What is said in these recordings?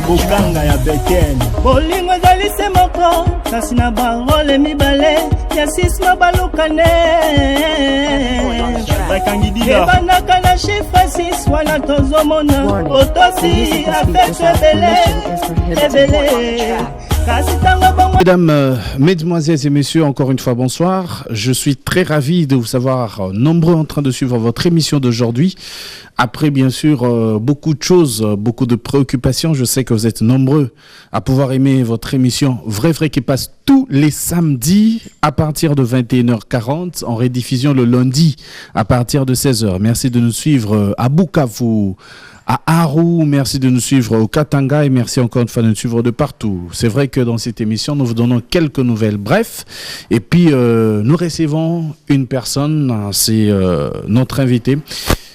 Bokanga ya Beken bolingo ezali se moko kasi na barole mibale ya sisma balukane ebandaka na chiffre 6 wana tozomona otosi afekte ebele. Mesdames, mesdemoiselles et messieurs, encore une fois bonsoir. Je suis très ravi de vous savoir nombreux en train de suivre votre émission d'aujourd'hui. Après, bien sûr, beaucoup de choses, beaucoup de préoccupations. Je sais que vous êtes nombreux à pouvoir aimer votre émission Vrai qui passe tous les samedis à partir de 21h40, en rediffusion le lundi à partir de 16h. Merci de nous suivre à Bukavu, à Aru, merci de nous suivre au Katanga et merci encore une fois de nous suivre de partout. C'est vrai que dans cette émission, nous vous donnons quelques nouvelles bref. Et puis, nous recevons une personne, c'est notre invité.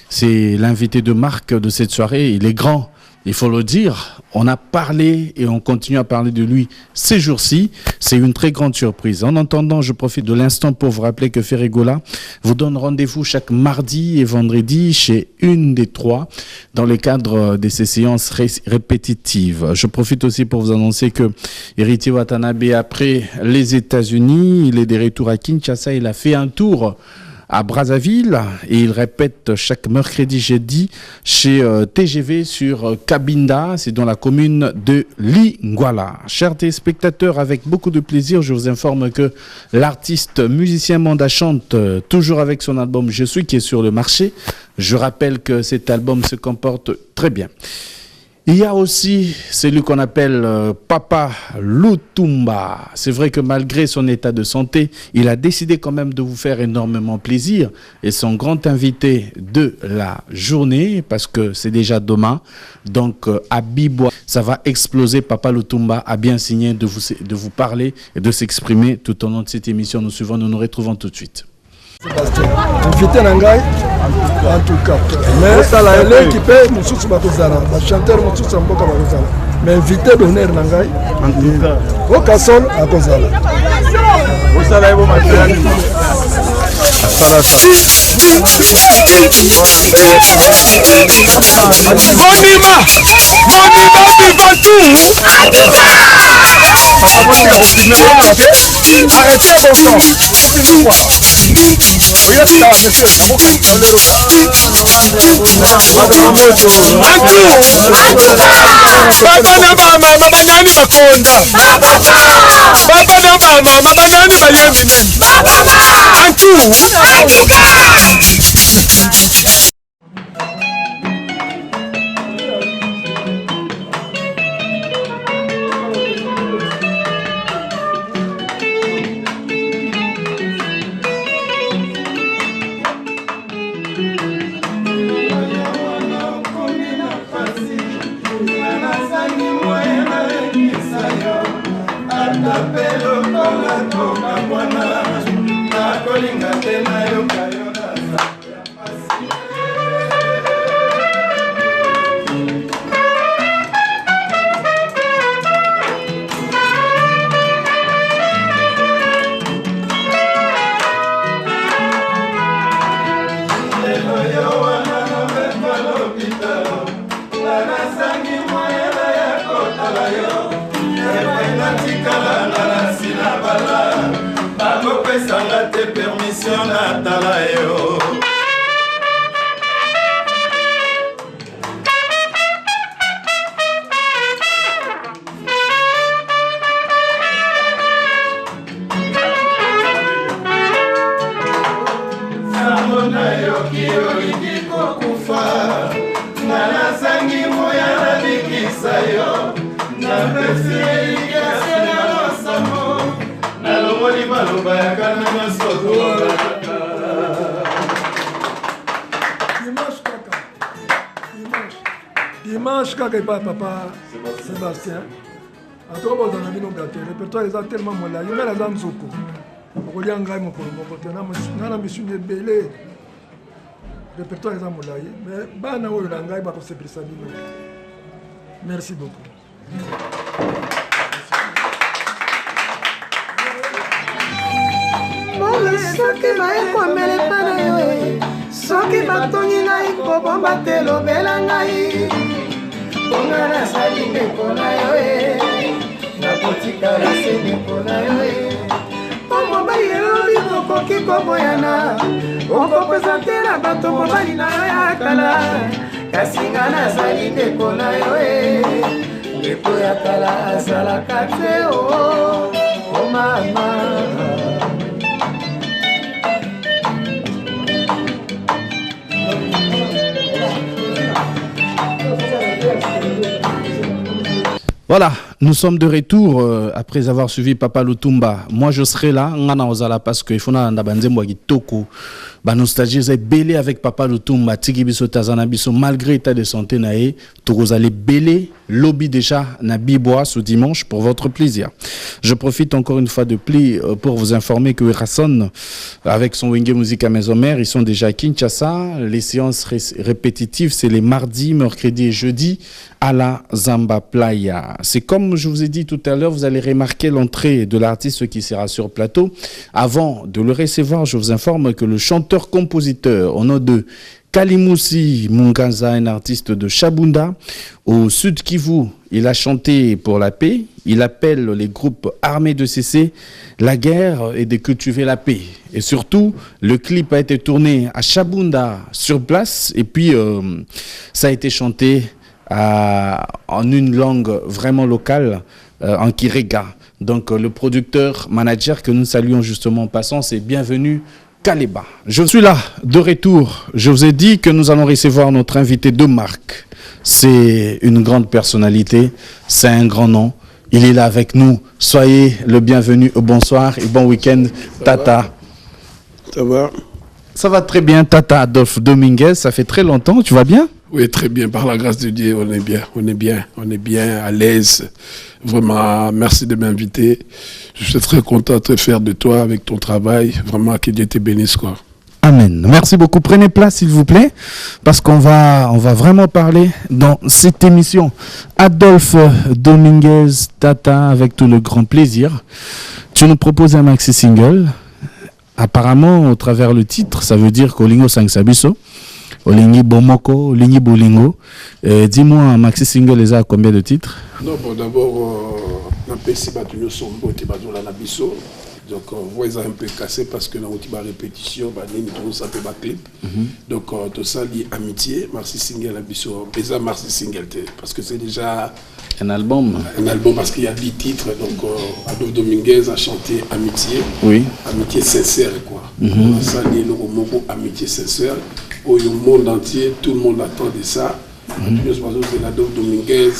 C'est l'invité de marque de cette soirée. Il est grand, il faut le dire. On a parlé et on continue à parler de lui ces jours-ci. C'est une très grande surprise. En attendant, je profite de l'instant pour vous rappeler que Ferregola vous donne rendez-vous chaque mardi et vendredi chez une des trois dans le cadre de ces séances répétitives. Je profite aussi pour vous annoncer que Héritier Watanabe, après les États-Unis, il est de retour à Kinshasa. Il a fait un tour à Brazzaville et il répète chaque mercredi jeudi chez TGV sur Cabinda, c'est dans la commune de Lingwala. Chers téléspectateurs, avec beaucoup de plaisir, je vous informe que l'artiste musicien Manda chante toujours avec son album Je suis qui est sur le marché. Je rappelle que cet album se comporte très bien. Il y a aussi celui qu'on appelle Papa Lutumba. C'est vrai que malgré son état de santé, il a décidé quand même de vous faire énormément plaisir. Et son grand invité de la journée, parce que c'est déjà demain, donc à Bibois, ça va exploser. Papa Lutumba a bien signé de vous parler et de s'exprimer tout au long de cette émission. Nous nous retrouvons tout de suite. Invité Nangai, en tout cas. Mais ça l'a aidé qui paie, nous sommes Bakozala, les chanteurs, nous sommes Bakozala. Mais invité d'honneur Nangai, en tout cas. Au Kassol, à Kozala. Au Salaï, au Matériel. Monima vivant tout. Arrêtez vos temps. Permission na tala Dimanche, quand il parle papa Sébastien, en tout cas, vous avez vu le répertoire est tellement mollah. Il y a la dame Zoko. On y a un gars mon côté. On a mis une belle répertoire est mollah. Mais bah na o la ngai ba ko se prisa bino. Merci beaucoup. Mole soki baekomele mpa na yo soki batongi ngai kobomba te lobela ngai ponga nasali ndeko na yo nakotikala se ndeko na yo po mobali elobi okoki koboyana okopesante na bato mobali na yo ya kala kasi nga nasali ndeko na yo ndeko ya kala azalaka te o mama. Voilà, nous sommes de retour après avoir suivi Papa Lutumba. Moi, je serai là, parce qu'il faut que ba nostalgie est belé avec Papa Lutumba, tiki biso tazana biso malgré l'état de santé naé, vous allez belé lobby déjà na bibois ce dimanche pour votre plaisir. Je profite encore une fois de plus pour vous informer que Rasson avec son Wenge Musique à Maison Mère, ils sont déjà à Kinshasa. Les séances répétitives, c'est les mardis, mercredis et jeudis à la Zamba Playa. C'est comme je vous ai dit tout à l'heure, vous allez remarquer l'entrée de l'artiste qui sera sur plateau. Avant de le recevoir, je vous informe que le chanteur-compositeur, au nom de Kalimoussi Mungaza, un artiste de Chabunda, au Sud Kivu, il a chanté pour la paix. Il appelle les groupes armés de cesser la guerre et de cultiver la paix. Et surtout, le clip a été tourné à Chabunda sur place et puis ça a été chanté en une langue vraiment locale, en Kirega. Donc le producteur, manager que nous saluons justement en passant, c'est Bienvenue Kaleba. Je suis là, de retour. Je vous ai dit que nous allons recevoir notre invité de marque. C'est une grande personnalité, c'est un grand nom. Il est là avec nous. Soyez le bienvenu. Bonsoir et bon week-end, Tata. Ça va? Ça va très bien, Tata Adolphe Dominguez. Ça fait très longtemps, tu vas bien? Oui, très bien. Par la grâce de Dieu, on est bien à l'aise. Vraiment, merci de m'inviter. Je suis très content, très fier de toi avec ton travail. Vraiment, que Dieu te bénisse, quoi. Amen. Merci beaucoup. Prenez place, s'il vous plaît, parce qu'on va vraiment parler dans cette émission. Adolphe Dominguez, Tata, avec tout le grand plaisir. Tu nous proposes un maxi single. Apparemment, au travers le titre, ça veut dire qu'Olingo Sangsabiso, Olingi Bomoko, Olingi Bolingo. Dis-moi, un maxi single, les a combien de titres? Non, bon, d'abord, on a PC Batunyo Sombo, Tibazola Nabiso. Donc, voix est un peu cassé parce que dans la répétition, ça fait ma clip. Donc, tout ça lié amitié, merci single Nabiso. Pesa merci single, parce que c'est déjà un album. Un album parce qu'il y a 10 titres. Donc, Adolphe Dominguez a chanté Amitié. Oui. Amitié sincère, quoi. On a ça lié le mot Amitié sincère. Au monde entier, tout le monde attend de ça. C'est Adolphe Dominguez,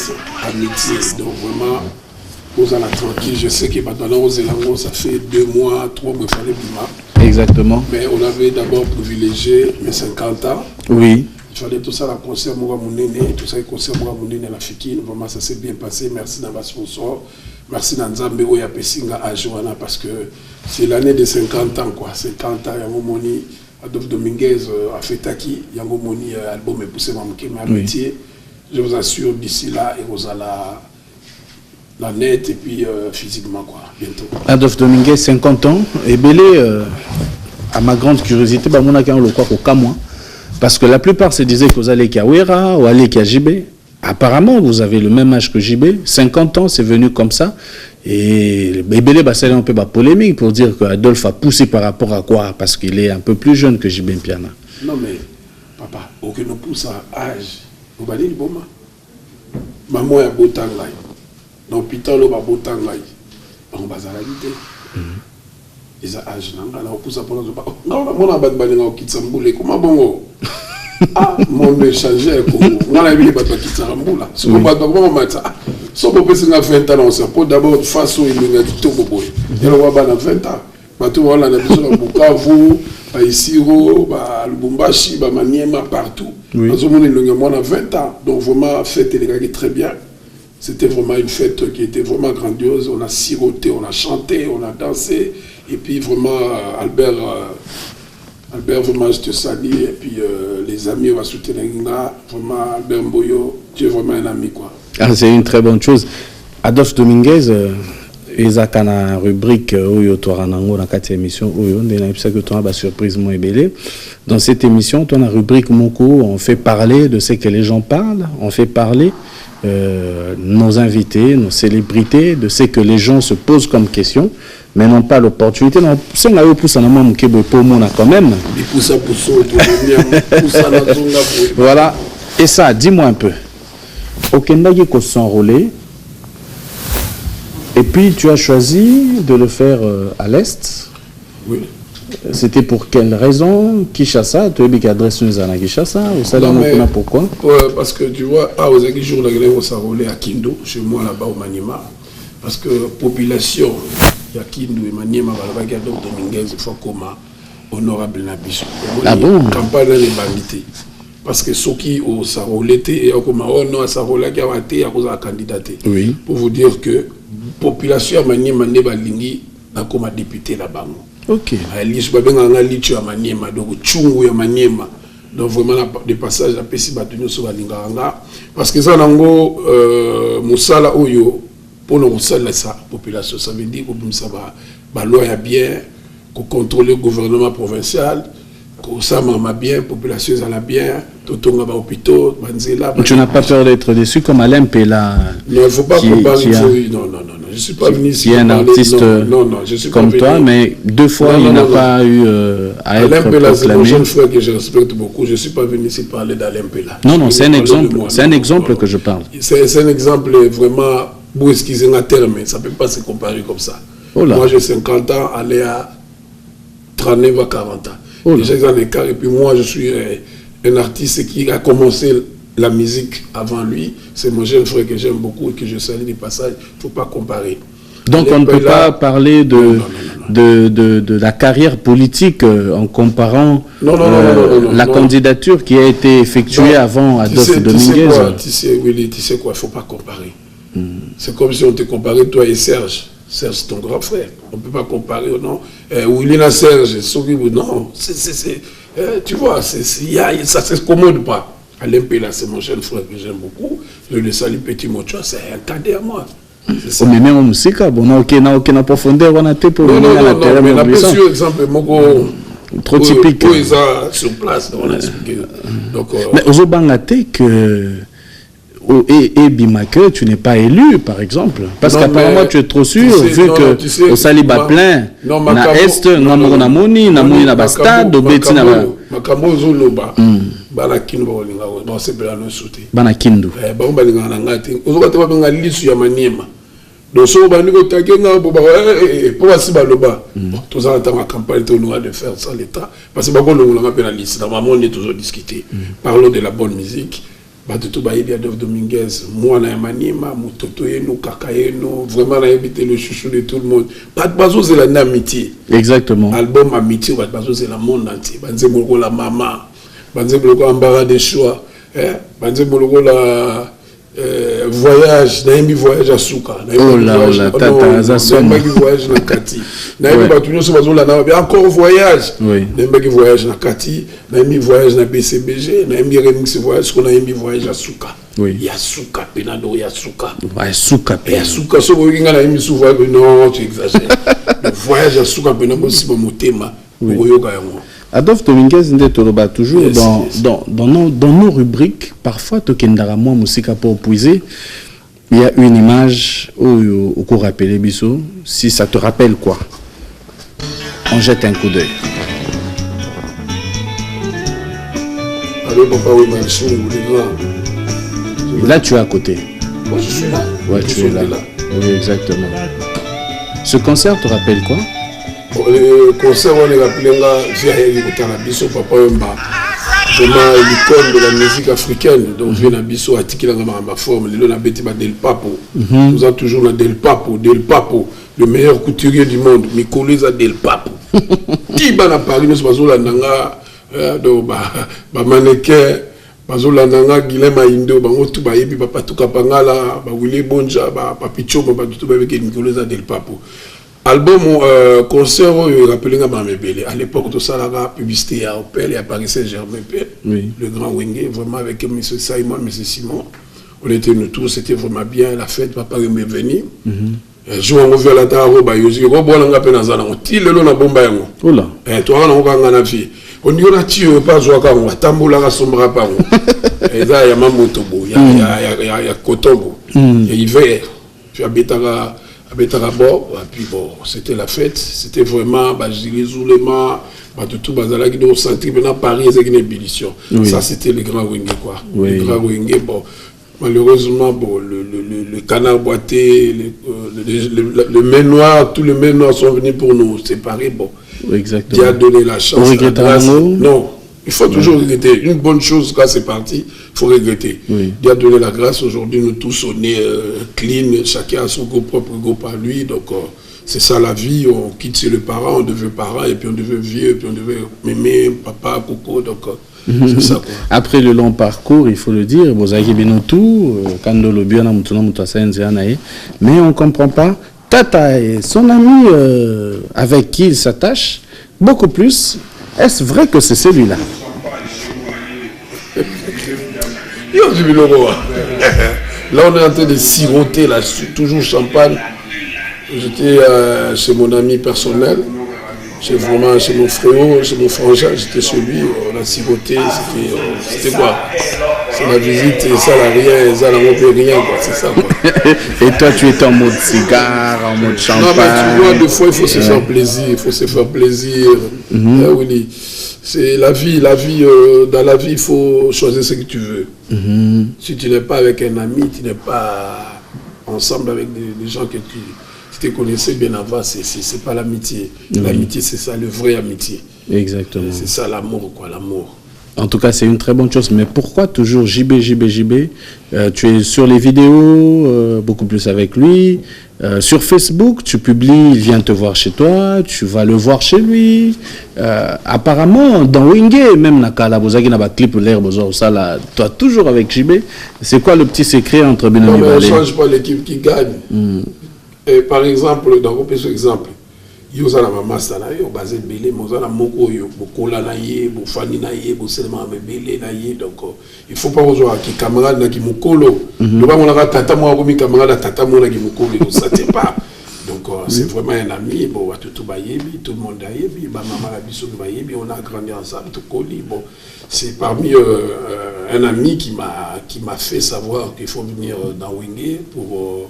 Amitié. Donc, vraiment, vous allez tranquille. Je sais que dans Zélango, ça fait 2 mois, 3 mois, il fallait plus. Exactement. Mais on avait d'abord privilégié mes 50 ans. Oui. Il fallait tout ça, la concert Moura Mounene, tout ça, le concert Moura Mounene à la Fikine. Vraiment, ça s'est bien passé. Merci dans ma sponsor. Merci dans Nzambe Oya Pessinga à Joana parce que c'est l'année de 50 ans, quoi. 50 ans, Yango Moni, Adolphe Dominguez a fait Taki, Yango Moni, album est poussé dans mon métier. Je vous assure, d'ici là, et vous allez la net et puis physiquement, quoi, bientôt. Adolphe Dominguez, 50 ans, et belé, à ma grande curiosité, bah, mon accueil, on le croit qu'au Kamwa. Parce que la plupart se disaient que vous allez qu'à Ouera ou allez qu'à JB. Apparemment, vous avez le même âge que JB. 50 ans, c'est venu comme ça. Et Bébélé, bah, c'est un peu polémique pour dire qu'Adolphe a poussé par rapport à quoi? Parce qu'il est un peu plus jeune que JB Mpiana. Non, mais, papa, aucun nous pousse à âge. Vous allez le bon, maman a beau temps là. Donc, putain, le beau temps là. On va à la vie. Ils ont âge, non? Alors, on pousse à pour nous. On a pas de balle au Kitsamboulé. Comment bon? Ah, mon échanger, on a vu les bateaux qui s'arrambouent. Si on va d'abord mettre ça, si on peut passer dans 20 ans, c'est pour d'abord face au il y a tout beau. Et on va dans 20 ans. Bateau, on a besoin de Bukavu, Isiro, Lubumbashi, Maniema, partout. Oui. On a 20 ans, donc vraiment, la fête est très bien. C'était vraiment une fête qui était vraiment grandiose. On a siroté, on a chanté, on a dansé. Et puis vraiment, Albert, vraiment, je te salue. Et puis les amis, on va soutenir vraiment, Albert Mboyo, tu es vraiment un ami, quoi. Ah, c'est une très bonne chose. Adolphe Dominguez, ezaka na rubrique oyo toranango na kati émission oyo ndena epsa que toi ba surprise mo ebele. Dans cette émission, ton rubrique Moko, on fait parler de ce que les gens parlent, on fait parler nos invités, nos célébrités, de ce que les gens se posent comme question, mais non pas l'opportunité. Non, si on a eu plus en amont que pour moi quand même. Voilà. Et ça, dis-moi un peu. Au Kenya, il faut s'enrôler. Et puis tu as choisi de le faire à l'Est. Oui. C'était pour quelle raison? Kinshasa, tu as dit qu'adresse nous à Kinshasa, ou ça pourquoi? Parce que tu vois, aux jours de on s'enrôlait à Kindu, chez moi là-bas au Maniema. Parce que population, il y a Kindu et Maniema, il y a d'autres Dominguez, il faut comme honorable Nabiso. Ah bon? Campagne de bandité. Parce que ceux qui ont s'enrôlé, et comme on a s'enrôlé, qui a été à candidater. Oui. Pour vous dire que population Maniema n'est pas lingi comme député là-bas. Ok. Donc vraiment des passages à Pessi Batunyo sur la Linganga. Parce que ça nango Moussala Oyo pour nous ça population ça veut dire que ça va loi bien, qu'on contrôle le gouvernement provincial. Ça m'a bien, population ça bien, tout le monde va hôpitaux, Banzela. Tu n'as pas peur d'être déçu comme Alain Pella? Non, il ne faut pas comparer. Non, je ne suis pas venu ici. Qui est un artiste non, je suis comme pas toi, venu. Mais deux fois il n'a pas eu à être Alain Pella, c'est mon proclamé. jeune frère que je respecte beaucoup. Je ne suis pas venu ici parler d'Alain Pella. Non, c'est un exemple. C'est un exemple que je parle. C'est un exemple vraiment, pour excuser un terme, ça ne peut pas se comparer comme ça. Oh là. Moi, j'ai 50 ans, aller à 39 à 40 ans. Oh là. Déjà, ils ont des cas. Et puis moi, je suis un artiste qui a commencé la musique avant lui. C'est mon jeune frère que j'aime beaucoup et que je salue du passage. Il ne faut pas comparer. Donc on ne peut pas parler de la carrière politique en comparant la candidature qui a été effectuée avant Adolphe Dominguez. Tu sais quoi, il ne faut pas comparer. C'est comme si on te comparait toi et Serge. Serge, c'est ton grand frère. On ne peut pas comparer, non. Wilina Serge, non. Tu vois, ça ne se commode pas. Alain Pella, c'est mon jeune frère que j'aime beaucoup. Je le salue, petit Mochoa, c'est un cadet à moi. On met même en musique, on a aucune profondeur, on a été pour non, mais on a pas sur exemple, trop typique. Sur place, on a expliqué. Mais aux Obangate que et Bimake, tu n'es pas élu, par exemple. Parce qu'apparemment, tu es trop sûr, vu que au Saliba plein, na Est, na Moni, na Moni na Bastade, au Beti na Makambo Zoloba, Banakindu, bon, c'est bien nous sauter. Banakindu. Bon, Balingangati, aux autres, on a l'issue à Maniema. Donc, si on a dit que pour passer Baloba, tous en attendant la campagne, on a de faire ça l'État. Parce que on a la liste, on est toujours discuté. Parlons de la bonne musique. Batutu Baïbi Adolphe Dominguez, moi na Maniema, Mutoto Yeno, Kakayeno, vraiment na évité le chouchou de tout le monde. Pas de bazo c'est l'amitié. Exactement. Album amitié, pas de bazo c'est le monde entier. Banze Moloko la maman, Banze Moloko Ambara des choix, Banze Moloko la voyage, naïmi voyage à Souka. Oh là, tata Zasson. Naïmi voyage na Kati. Naïmi Batunyo se bazo la naïmi encore voyage. Naïmi voyage na Kati, naïmi voyage na BCBG, naïmi remix voyage qu'on naïmi voyage à Souka. Ya Souka penado ya Souka. Ouais, Souka penado. Ya Souka so bokinga naïmi sou voyage non, tu exagères. Le voyage à Souka penado si ba motema. Oyoka yango. Adolphe Dominguez Ndetoloba, toujours dans nos rubriques, parfois, Tokendara moi Moussika pour puiser, il y a une image au cours rappelé Bisso, si ça te rappelle quoi, on jette un coup d'œil. Allô, papa, oui, Manchou, les grands. Là, tu es à côté. Moi, je suis là. Ouais, tu es là. Oui, exactement. Ce concert te rappelle quoi? Le concert, on est appelé via Bisso, papa, vraiment l'icône de la musique africaine. Donc, via Bisso, à Tiki, ma forme, le Nabeti Del Papo. Nous avons toujours Del Papo, le meilleur couturier du monde, Mikoleza Del Papo. Qui va à Paris, nous sommes là, mannequin, bazolandanga Guilema Indo, bango tout ba yebi papa tout kapangala, ba Willy Bonja, ba Papicho, ba tout ba avec Nicolas Del Papo. Album concert rappelé à Mebele. À l'époque tout ça la publicité à Opel et à Paris Saint-Germain, le grand Wenge, vraiment avec M. Simon, M. Simon. On était nous tous, c'était vraiment bien la fête, papa est venu. Jour on revient la taro ba yoji, robo langa pe nazala, on tire le na bomba yango. Oula. Toi on a na vie. On y a tiré pas jouer quand on tambola la sombra pas. Et là il y a mamotobo, il y a kotobo, il y a hiver. Puis à Betara bord, et puis bon, c'était la fête, c'était vraiment bah je dirais zouléma, bah tout bazala qui nous sentir maintenant Paris c'est une ébullition. Ça c'était le grand Wenge quoi. Le grand Wenge bon. Malheureusement, bon, le canard boité, le main noir, tous les mains noirs sont venus pour nous séparer. Bon, exactement. Dieu a donné la chance. On regrette non, il faut toujours regretter. Une bonne chose, quand c'est parti, il faut regretter. Dieu a donné la grâce. Aujourd'hui, nous tous, on est clean, chacun a son propre groupe à lui. Donc, c'est ça la vie. On quitte chez le parent, on devient parent, et puis on devient vieux, et puis on devient mémé, papa, coco. Donc, c'est ça, quoi. Après le long parcours, il faut le dire, mais on ne comprend pas. Tata et son ami avec qui il s'attache, beaucoup plus. Est-ce vrai que c'est celui-là? Là, on est en train de siroter, là, toujours champagne. J'étais chez mon ami personnel. Chez mon frère, chez mon frangin, j'étais chez lui, on a siroté, c'était quoi? C'est la visite, et ça n'a rien, ça n'a rien, quoi, c'est ça quoi. Et toi tu étais en mode cigare, en mode champagne? Non mais tu vois, des fois il faut se faire plaisir, il faut se faire plaisir. Oui, c'est la vie, dans la vie il faut choisir ce que tu veux. Si tu n'es pas avec un ami, tu n'es pas ensemble avec des gens que tu connaissais bien avant, c'est pas l'amitié. L'amitié, c'est ça, le vrai amitié. Exactement. C'est ça l'amour, quoi, l'amour. En tout cas, c'est une très bonne chose. Mais pourquoi toujours JB? Tu es sur les vidéos, beaucoup plus avec lui. Sur Facebook, tu publies, il vient te voir chez toi, tu vas le voir chez lui. Apparemment, dans Wenge, même Nakala, Bozagi n'a pas clip l'herbe, ça là, toi toujours avec JB. C'est quoi le petit secret entre Benami Balé? On ne change pas l'équipe qui gagne. Et par exemple, dans un exemple, il y a un master, il y a un belé, il y a un moko, il y a un naye, il y a un naye, il y a un belé, donc il ne faut pas aujourd'hui qu'il y ait un camarade qui mokolo. Le bas on a tata moi comme camarade tata moi qui mokolo, ça c'est pas. Donc c'est vraiment un ami, bon tout le monde aille, maman la biso baye, on a grandi ensemble, tout collé. Bon, c'est parmi un ami qui m'a fait savoir qu'il faut venir dans Wenge pour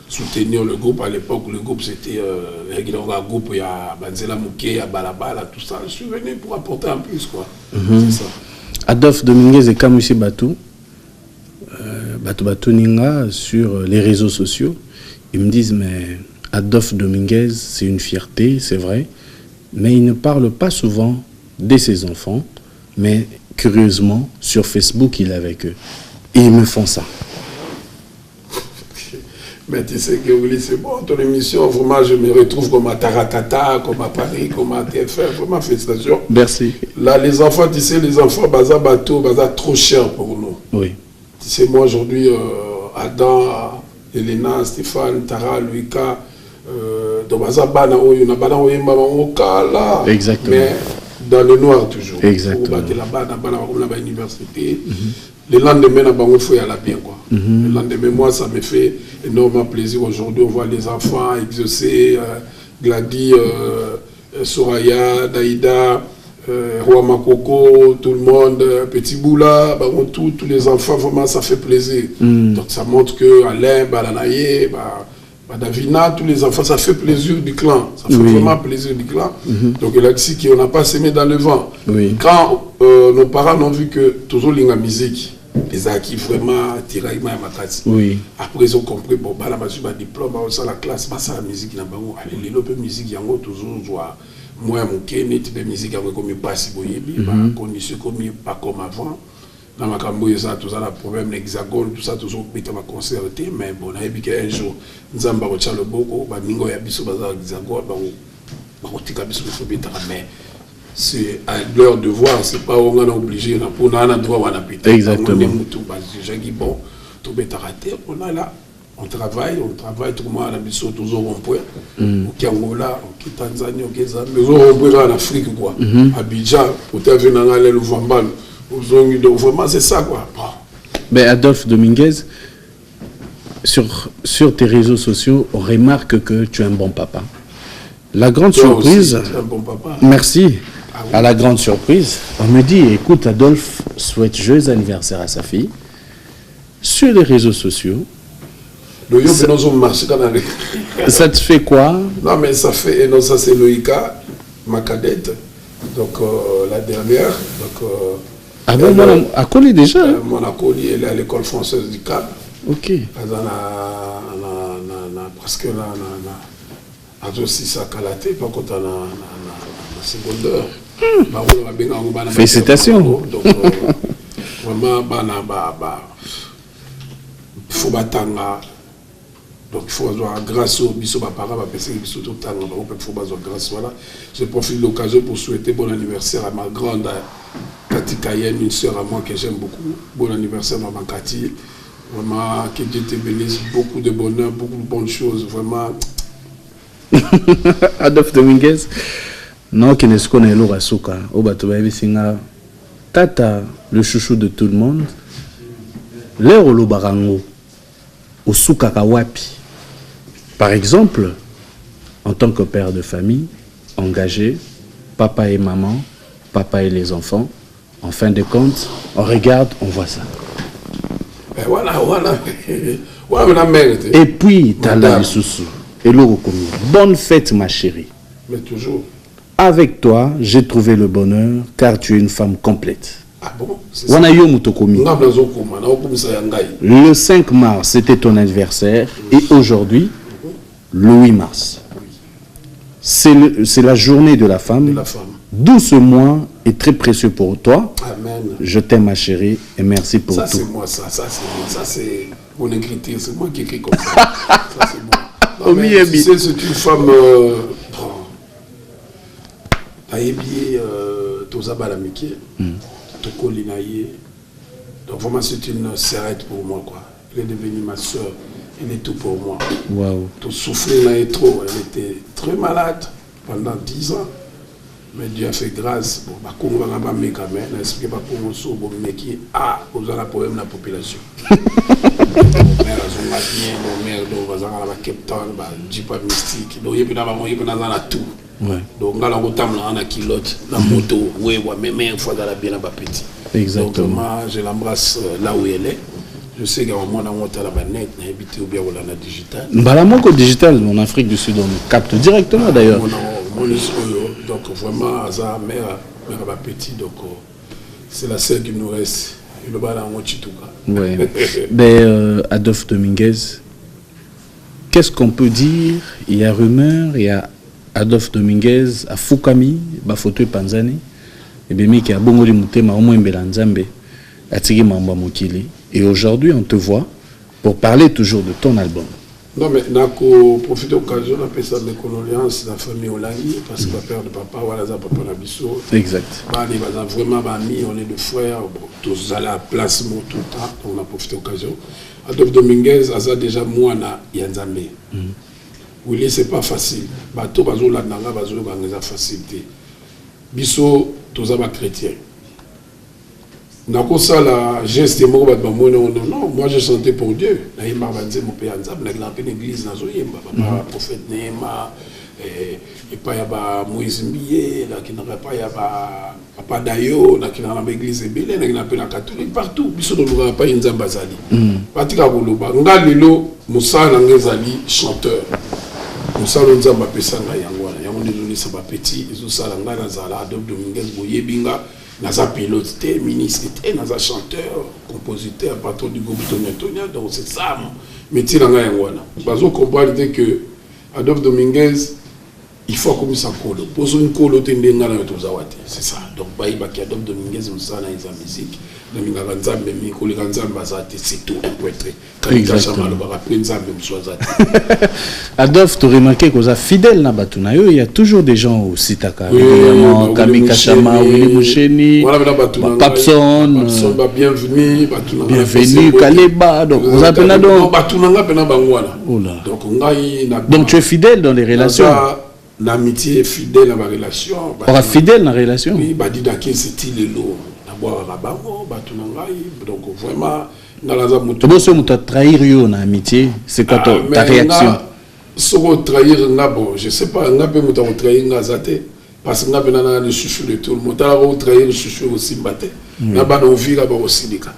soutenir le groupe. À l'époque, le groupe c'était un groupe, il y a Banzela Mouké, il y a Balabala, tout ça. Je suis venu pour apporter un plus, quoi. C'est ça. Adolphe Dominguez et Kamusi Batou, Batou Ninga, sur les réseaux sociaux, ils me disent, mais Adolphe Dominguez, c'est une fierté, c'est vrai, mais il ne parle pas souvent de ses enfants, mais curieusement, sur Facebook, il est avec eux. Et ils me font ça. Mais tu sais que oui, c'est bon, ton émission, vraiment, je me retrouve comme à Taratata, comme à Paris, comme à TFM, vraiment, félicitations. Merci. Là, les enfants, tu sais, Baza Bateau, Baza trop cher pour nous. Oui. Tu sais, moi, aujourd'hui, Adam, Elena, Stéphane, Tara, Luika, donc Baza Bana, on a Bana, on là. Exactement. Mais dans le noir, toujours. Exactement. On a l'université. Le lendemain, il faut y aller bien, quoi. Le lendemain, moi, ça me fait énormément plaisir. Aujourd'hui, on voit les enfants exaucer, Gladys, Soraya, Daïda, Roi Makoko, tout le monde, Petit Boula, tous les enfants, vraiment, ça fait plaisir. Donc, ça montre que Alain, Balanaye, Davina, tous les enfants, ça fait plaisir du clan. Ça fait vraiment plaisir du clan. Donc, il a dit qu'on n'a pas semé dans le vent. Quand nos parents ont vu que toujours la musique, les acquis vraiment tiré ma makati. Après ils ont compris bon bala masu ba diplôme ça la classe ba ça la musique na bango allez le musique yango toujours joie moi mon kene type musique avec comme pas si boyebi ba condition comme pas comme avant dans ma cambo ça tout ça la problème l'hexagone tout ça toujours bita ma concerté mais bon na ebi que un jour nzamba ko chalo boko ba ningo ya biso ba hexagone ba mais c'est à leur devoir, c'est pas on a obligé, on a un droit où on a pété. Exactement. Bon, on a là, on travaille, tout le monde a mis sur toujours au point. Au Angola, au Tanzanie, au Zambie, mais au point en Afrique, quoi. Abidjan, peut-être venir aller le Vambal, vraiment, c'est ça, quoi. Ben, Adolphe Dominguez, sur tes réseaux sociaux, on remarque que tu es un bon papa. La grande surprise, aussi, un bon papa. Merci. À la grande surprise, on me dit, écoute, Adolphe souhaite joyeux anniversaire à sa fille. Sur les réseaux sociaux, ça te fait quoi? Non, mais ça fait, non, ça c'est Loïka, ma cadette, donc la dernière. Donc, ah bon, elle a collé déjà? Mon acoli, elle est à l'école française du Cap. Ok. Elle a presque aussi sa qualité, par contre, elle a secondaire. Félicitations. Donc, vraiment, il faut battre. Donc il faut avoir grâce au biso parents, grâce. Voilà. Je profite de l'occasion pour souhaiter bon anniversaire à ma grande Cathy Cayenne, une soeur à moi que j'aime beaucoup. Bon anniversaire maman Cathy. Vraiment que Dieu te bénisse, beaucoup de bonheur, beaucoup de bonnes choses, vraiment. Adolphe Dominguez. Non, qui ne se connaît pas au Souka. Au bateau, Tata, le chouchou de tout le monde. L'air au Lobarango, au Souka Kawapi. Par exemple, en tant que père de famille, engagé, papa et maman, papa et les enfants, en fin de compte, on regarde, on voit ça. Et voilà. Et puis, Tala et Soussou, et l'Orokomi. Bonne fête, ma chérie. Mais toujours. Avec toi, j'ai trouvé le bonheur, car tu es une femme complète. Ah bon? Le 5 mars, c'était ton anniversaire, et aujourd'hui, le 8 mars. C'est la journée de la femme. D'où ce mois est très précieux pour toi. Amen. Je t'aime, ma chérie, et merci pour ça, tout. Ça, c'est moi, ça c'est mon écriture, c'est moi qui écris comme ça. Ça, c'est moi. Non, mais, tu sais, c'est une femme... donc vraiment c'est une serrette pour moi, quoi. Elle est devenue ma soeur, elle est tout pour moi. Wow. Tout souffler là est trop, elle était très malade pendant 10 ans, mais Dieu a fait grâce. Bon, bah comment on va mettre quand même, n'explique pas comment on bon mais qui vous avez un problème la population. Nos mères sont bien, nos mères donc vous avez la Cape Town, bah dis pas mystique, donc il y a pas tout. Ouais. Donc là on a un kilote, la moto, ouais, mais une fois dans la bien là-bas petit. Exactement. Donc moi je l'embrasse là où elle est. Je sais qu'à un moment on a la net, on a habité ou bien on a digital. Balamoko digital en Afrique du Sud, on capte directement d'ailleurs. Donc vraiment à sa mère petit, donc c'est la seule qui nous reste. Il va dans mon chitouka. Ouais. Mais Adolphe Dominguez, qu'est-ce qu'on peut dire? Il y a rumeur, il y a Adolphe Dominguez à Fukami, Bafoto et Panzani, et bien qui a bongoli mutema au moins Belanzambe, Atigi Mamba Mokili. Et aujourd'hui, on te voit pour parler toujours de ton album. Non, mais nako profiter de l'occasion, on appelle ça mes condoléances de la famille Olani, parce que le père de papa, voilà, ça papa Nabiso. Exact. Vraiment, amis, on est deux frères, tous à la place, tout le temps, on a profité de l'occasion. Adolphe Dominguez, a déjà moi, Yanzambe. Oui, c'est pas facile. Bateau, bazo la nanga, bazo la facilité. Biso, tous les chrétiens. Ça, la geste non, moi je chantais pour Dieu. Là, il m'a dit mon père, il a l'église, papa, prophète Néma, et pas y a Moïse Mbié, qui n'a pas y a Papa Dayo, qui n'a pas l'église Bélé, qui n'a pas la catholique, partout. Biso ne pas une zambazali. Patika Boloba, Ngalilo, Moussa Nangezali, chanteur. Moussa Nzamba Pesanga Yangwana, Yangon désolé, ça va petit, ils ont ça, Nangazala, Adolphe Dominguez, Boye Binga. Naza pilote, ministre, naza chanteur, compositeur, patron du groupe Tonia, donc c'est ça mon métier dans la Yangwana. Parce qu'on comprend que Adolphe Dominguez, il faut comme ça colo. Pose une colo tende ngala yo tozawati. C'est ça. Donc bayi baki Adolphe Dominguez musana isa musique. Na minga nzambe mi ko le nzambe bazati c'est tout un peu très. Exactement. Quand ba après nzambe muswazati. Adolphe, tu remarqué que ça fidèle na batuna yo, il y a toujours des gens au Sitaka. Oui, évidemment Kami Kachama, Willy Moucheni, Papson, ba bienvenue, batuna. Bienvenue Kaleba. Donc vous appelez donc batuna nga pena bangwana. Donc ngai na. Donc tu es fidèle dans les relations. L'amitié fidèle dans ma relation. Bah, fidèle dans la relation. Oui, bah dit d'accord, c'est il lot. D'abord rabango, bah tout donc vraiment dans la zone. Tu veux se trahir yo en amitié, c'est quoi ta réaction? Si on trahir bon, je sais pas, on peut me trahir ngazate parce que on a le chouchou de tout le monde. On trahir le chouchou aussi mbaté. Na ba no vira ba aussi dika.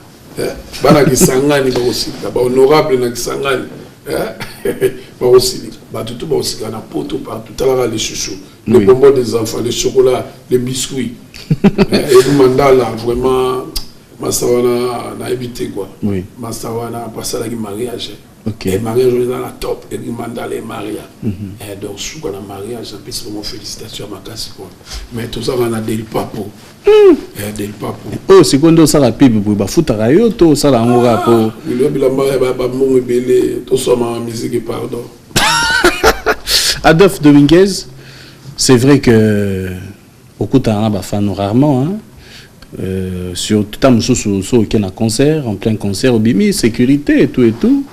Bana ki sangani ba aussi dika. Ba honorable na ki sangani. Ba aussi dika. Bah tout va aussi gagner poto partout là les chouchous les bonbons des enfants les chocolats les biscuits et le mandala vraiment masawana na évité quoi masawana passer la mariage et mariage on est dans la top et le mandala et maria et donc sous qu'on a mariage en plus vraiment félicitations à ma casse quoi mais tout ça on a des papo del papo oh c'est quand on ça la pub pour ba futara yo to ça la ngora pour le bilamba ba mon belé tout ça ma musique pardon. Adolphe Dominguez, c'est vrai que beaucoup de gens rarement, hein, sur tout un un concert, en plein concert, au bimi, sécurité et tout.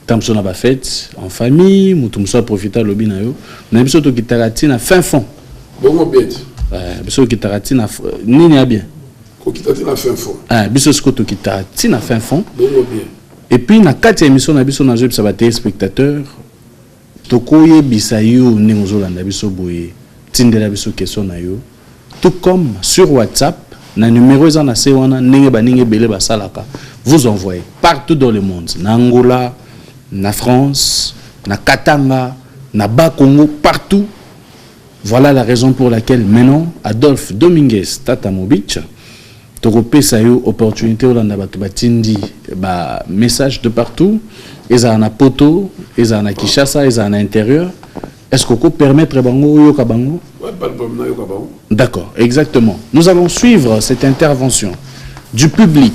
Tamson a fête en famille, moutoum soit profiter de l'obina yo. Mais biso to kitaratine à fin fond. Bon bien. Biso kitaratine à nini a bien. Ko kitaratine à fin fond. Biso to kitaratine à fin fond. Bon bien. Et puis na 4e émission na biso na jeu ça va téléspectateurs. Tokoye bisayo nengozolanda biso boye tindela biso question na yo tout comme sur WhatsApp na numéro za na sewana nenge baninge belé basalaka vous envoyez partout dans le monde na Angola na France na Katanga na Bas-Congo partout. Voilà la raison pour laquelle maintenant Adolphe Dominguez Tata Mobich tokopesa yo opportunité olanda bato batindi ba message de partout. Ils ont un poto, ils ont un Kishasa, ils ont un intérieur. Est-ce qu'on peut permettre bango yo kabango? Ouais, pas de problème yo kabango. D'accord, exactement. Nous allons suivre cette intervention du public.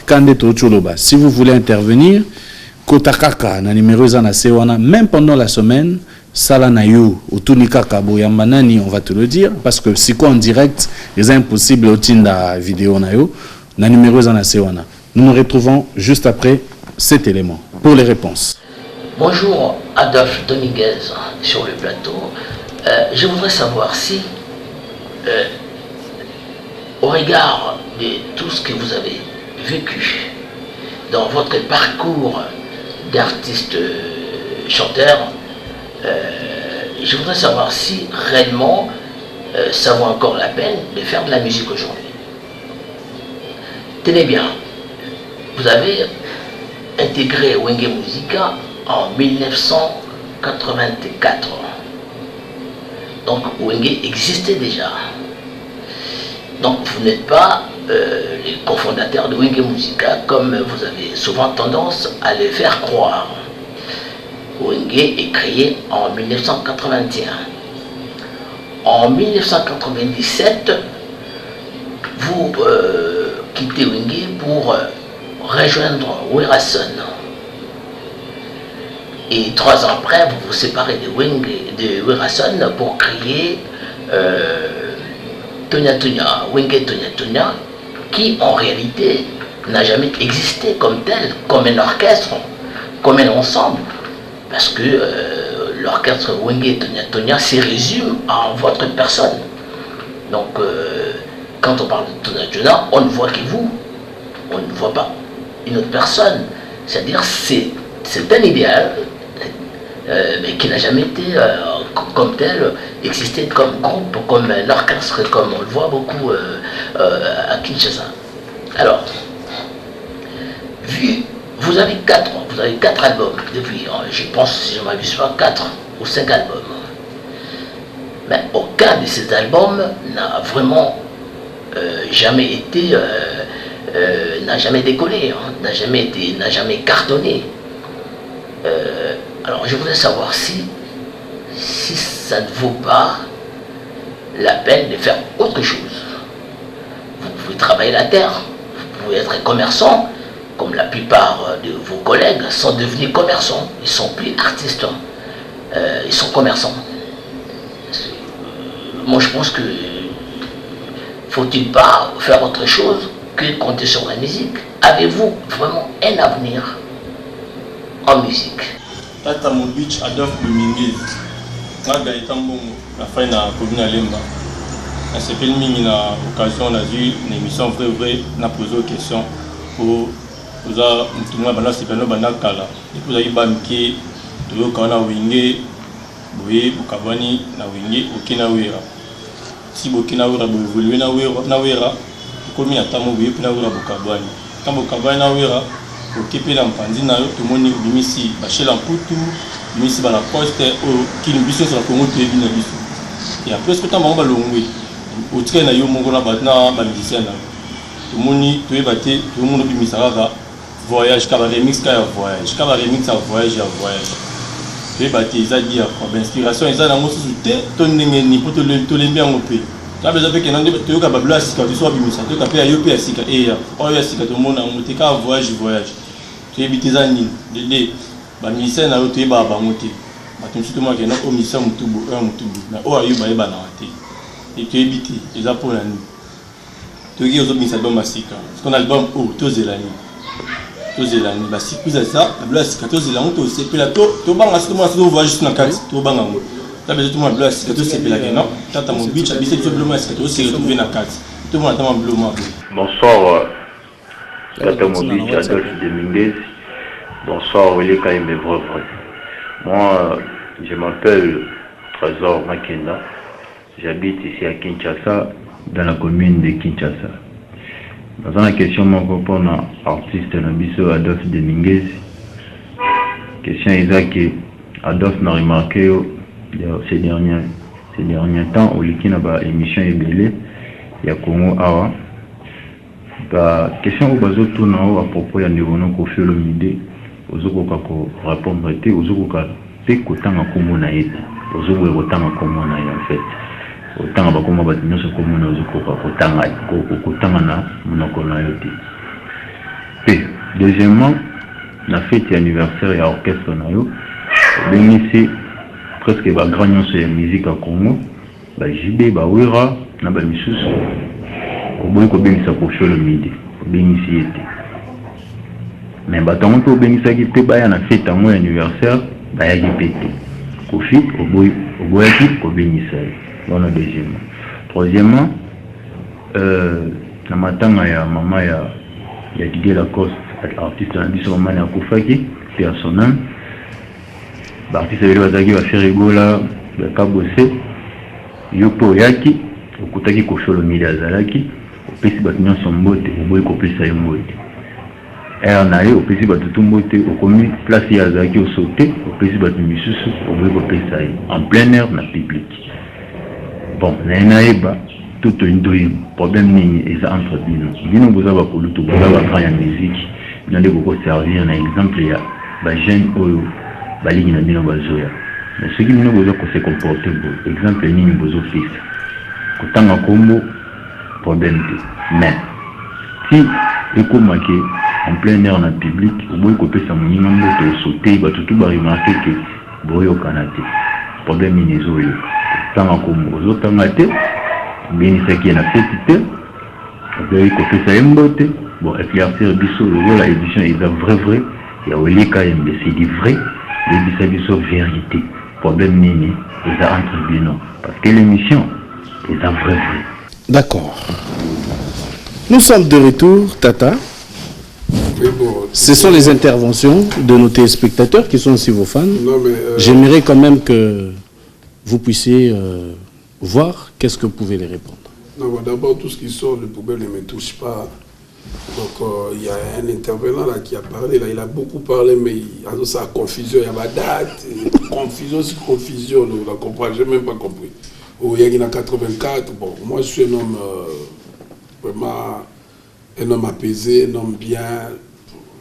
Kandeto Choloba, si vous voulez intervenir, Kotakaka na numéro zana sewana même pendant la semaine, sala na yo utunikaka boyambanani, on va te le dire parce que si quoi en direct, c'est impossible au tinda vidéo na yo na numéro zana sewana. Nous nous retrouvons juste après cet élément pour les réponses. Bonjour Adolphe Dominguez sur le plateau. Je voudrais savoir si, au regard de tout ce que vous avez vécu dans votre parcours d'artiste chanteur, je voudrais savoir si réellement ça vaut encore la peine de faire de la musique aujourd'hui. Tenez bien, vous avez intégré Wenge Musica en 1984. Donc Wenge existait déjà. Donc vous n'êtes pas les cofondateurs de Wenge Musica comme vous avez souvent tendance à le faire croire. Wenge est créé en 1981. En 1997, vous quittez Wenge pour rejoindre Werason. Et 3 ans après, vous vous séparez de Werason pour créer Tonya Tonya, Wenge Tonya Tonya, qui en réalité n'a jamais existé comme tel, comme un orchestre, comme un ensemble, parce que l'orchestre Wenge Tonya Tonya se résume en votre personne. Donc, quand on parle de Tonya Tonya, on ne voit que vous, on ne voit pas une autre personne. C'est-à-dire c'est un idéal, mais qui n'a jamais été comme tel, existé comme groupe, comme un orchestre, comme on le voit beaucoup à Kinshasa. Alors, vous avez 4 albums depuis, je pense, si je ne m'abuse pas, 4 ou 5 albums. Mais aucun de ces albums n'a vraiment jamais été, n'a jamais décollé, hein, n'a jamais cartonné. Alors je voudrais savoir si si ça ne vaut pas la peine de faire autre chose. Vous pouvez travailler la terre, vous pouvez être commerçant, comme la plupart de vos collègues sont devenus commerçants. Ils sont plus artistes, ils sont commerçants. Moi je pense que faut-il pas faire autre chose que compter sur la musique? Avez-vous vraiment un avenir en musique? Tata Mobich Adolphe Dominguez. Naga etambo la fin na commune Lemba. Na s'appelle mingi na occasion na vu une émission vrai na poser aux questions pour poser mutuma bana sipeno bana kala. Pour za ibamki to kana winge boye bukabani na winge okina wera. Si bokina wera bo évoluer na wera komi atamo boye na wera bukabani. Quand bukabani na wera okipe la mpanzi na yo tomoni bimisi bachela mputu bimisi bala poste o kilibiso sur la Congo tebi na biso et après ce que tant ba longwe o train na yo mongo na batna ba musicien na tomoni toyebate to mono bimisa kaka voyage ka ba remix ka ya voyage ka ba remix ya voyage toyebate eza dia quoi inspiration eza na mosu te to ndenge ni poto to lembi en pe ça besoin que nande to yoka babla sika to so bimisa to ka pe yo pe sika e ya o ya sika to mona mote ka voyage tu évites les années de ministère na route ba bangote ba tout surtout moi que na au ministère mutubu na o ayo ba eba na wate et tu évites les apôtres là tu gi ozo ministère ba masika ce qu'on album o to zelani ba sikuza ça babla sika to zelani to se pela to banga ce moi so voyage na kati to banga mo ça veut dire tout moi babla sika to se pela que non tata mon bitch habité to babla sika to se retrouver na kati tout moi tama bloma. Bonsoir. Tata Mobich Adolphe Dominguez. Bonsoir, Willy Kaimbe vrai. Moi, je m'appelle Trésor Makenda. J'habite ici à Kinshasa, dans la commune de Kinshasa. Dans la question, mon copain artiste Nabiso Adolphe Dominguez. Question est que Adolphe n'a remarqué ces derniers temps où l'équipe n'a émission est belée. Il y a Congo Awa. La question où tourne à propos de Névono Kofi Olomide, aux autres répondre était aux autres c'est qu'autant à Komonaï, aux autres autant à Komonaï en fait. Autant à Bakoma Batino se commune aux autres autant à Monokonaïoti. Puis, deuxièmement, la fête anniversaire et orchestre Nayo, bénissez presque la grande musique à Congo, JB, Bawira, Nabamissus. Oboyi ko bengisa ko sholo midi bengisi ete mais batango to bengisa ki pe baya na fête en anniversaire baya ki pété kofi oboyi ki ko bengisa voilà deuxièmement troisièmement na matanga ya mama ya Didier Lacoste artiste na biso mama ya kufaki personnel artiste vile bazaki ba faire rigola ba kabose yopo yaki okutaki ko sholo midi azalaki opesi bato nyonso mbote oboyi kopesa ye mbote ere na ye opesi bato tu mbote okomi place ye azalaki osote opesi bato misusu oboyi kopesa ye en plein air na public bon naye nayeba toto ndoyi problème nini eza entre bino boza bakolutu boza bagran ya musique bino nde bokoservir na exemple ya bajeune oyo balingi na bino bazoya mais soki bino boza kose comporte bo exemple nini bozopesa kotanga kombo problème. Mais si écoute marqué en plein air dans le public, au bout de ça mon imam de sauter, bah tout va remarquer que boyo kanate problème inézoyo. Tant comme aux autres maté, bien ça qui est na petite, boyo côté ça embote, bon éclaircir biso le la édition est vrai, il y a Willy Kaimbe c'est du vrai, les biso vérité. Problème nini, ils entre bino parce que l'émission est vrai. D'accord. Nous sommes de retour, Tata. Oui, bon, ce sont les interventions de nos téléspectateurs qui sont aussi vos fans. J'aimerais quand même que vous puissiez voir qu'est-ce que vous pouvez les répondre. Non, d'abord, tout ce qui sort de poubelle ne me touche pas. Donc, il y a un intervenant là qui a parlé, là, il a beaucoup parlé, mais il y a ça confusion, il y a ma date, confusion sur confusion, donc, on comprend, je n'ai même pas compris. Au Yagina 84, bon, moi je suis un homme vraiment, un homme apaisé, un homme bien,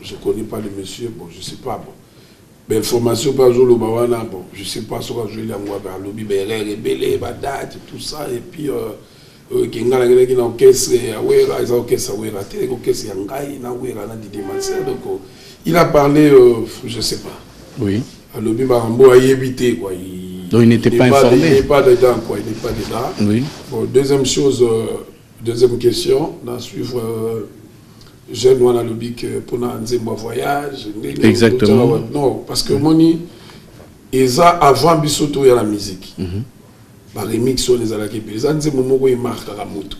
je ne connais pas le monsieur, bon, je ne sais pas, bon. information par jour le bawana bon je sais pas ce que je lui envoie par lobby rebelle date tout ça et puis qui ngala qui na orchestre awera ils orchestre awera télé orchestre yangai na awera na dimanche donc il a parlé je sais pas oui à lobby barambo a évité quoi donc il n'était pas informé il n'est pas dedans quoi il n'est pas dedans oui bon deuxième chose deuxième question dans suivre jeune wana lobby que pour un voyage exactement non parce que moni eza avant bisoto ya la musique ba remix on les ala ke pesa nzembo moko e marque ka moto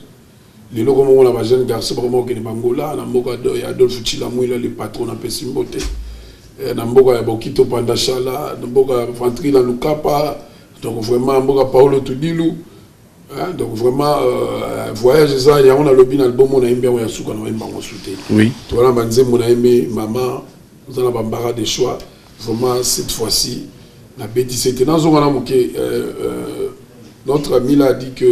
lelo comme on a ba jeune garçon vraiment que ni bangola na mboka do ya Adolphe Chilamwila le patron na Pesimbote na mboka ya Bokito Pandachala na mboka Ventri na Lukapa donc vraiment mboka Paulo Tudilu. Donc vraiment voyage ça il y a on a lobby album on a aimé on a souka na aimé on souté oui toi là banze mon a aimé maman nous allons bambara des choix vraiment cette fois-ci la bêtise c'était dans on a moqué notre ami là a dit que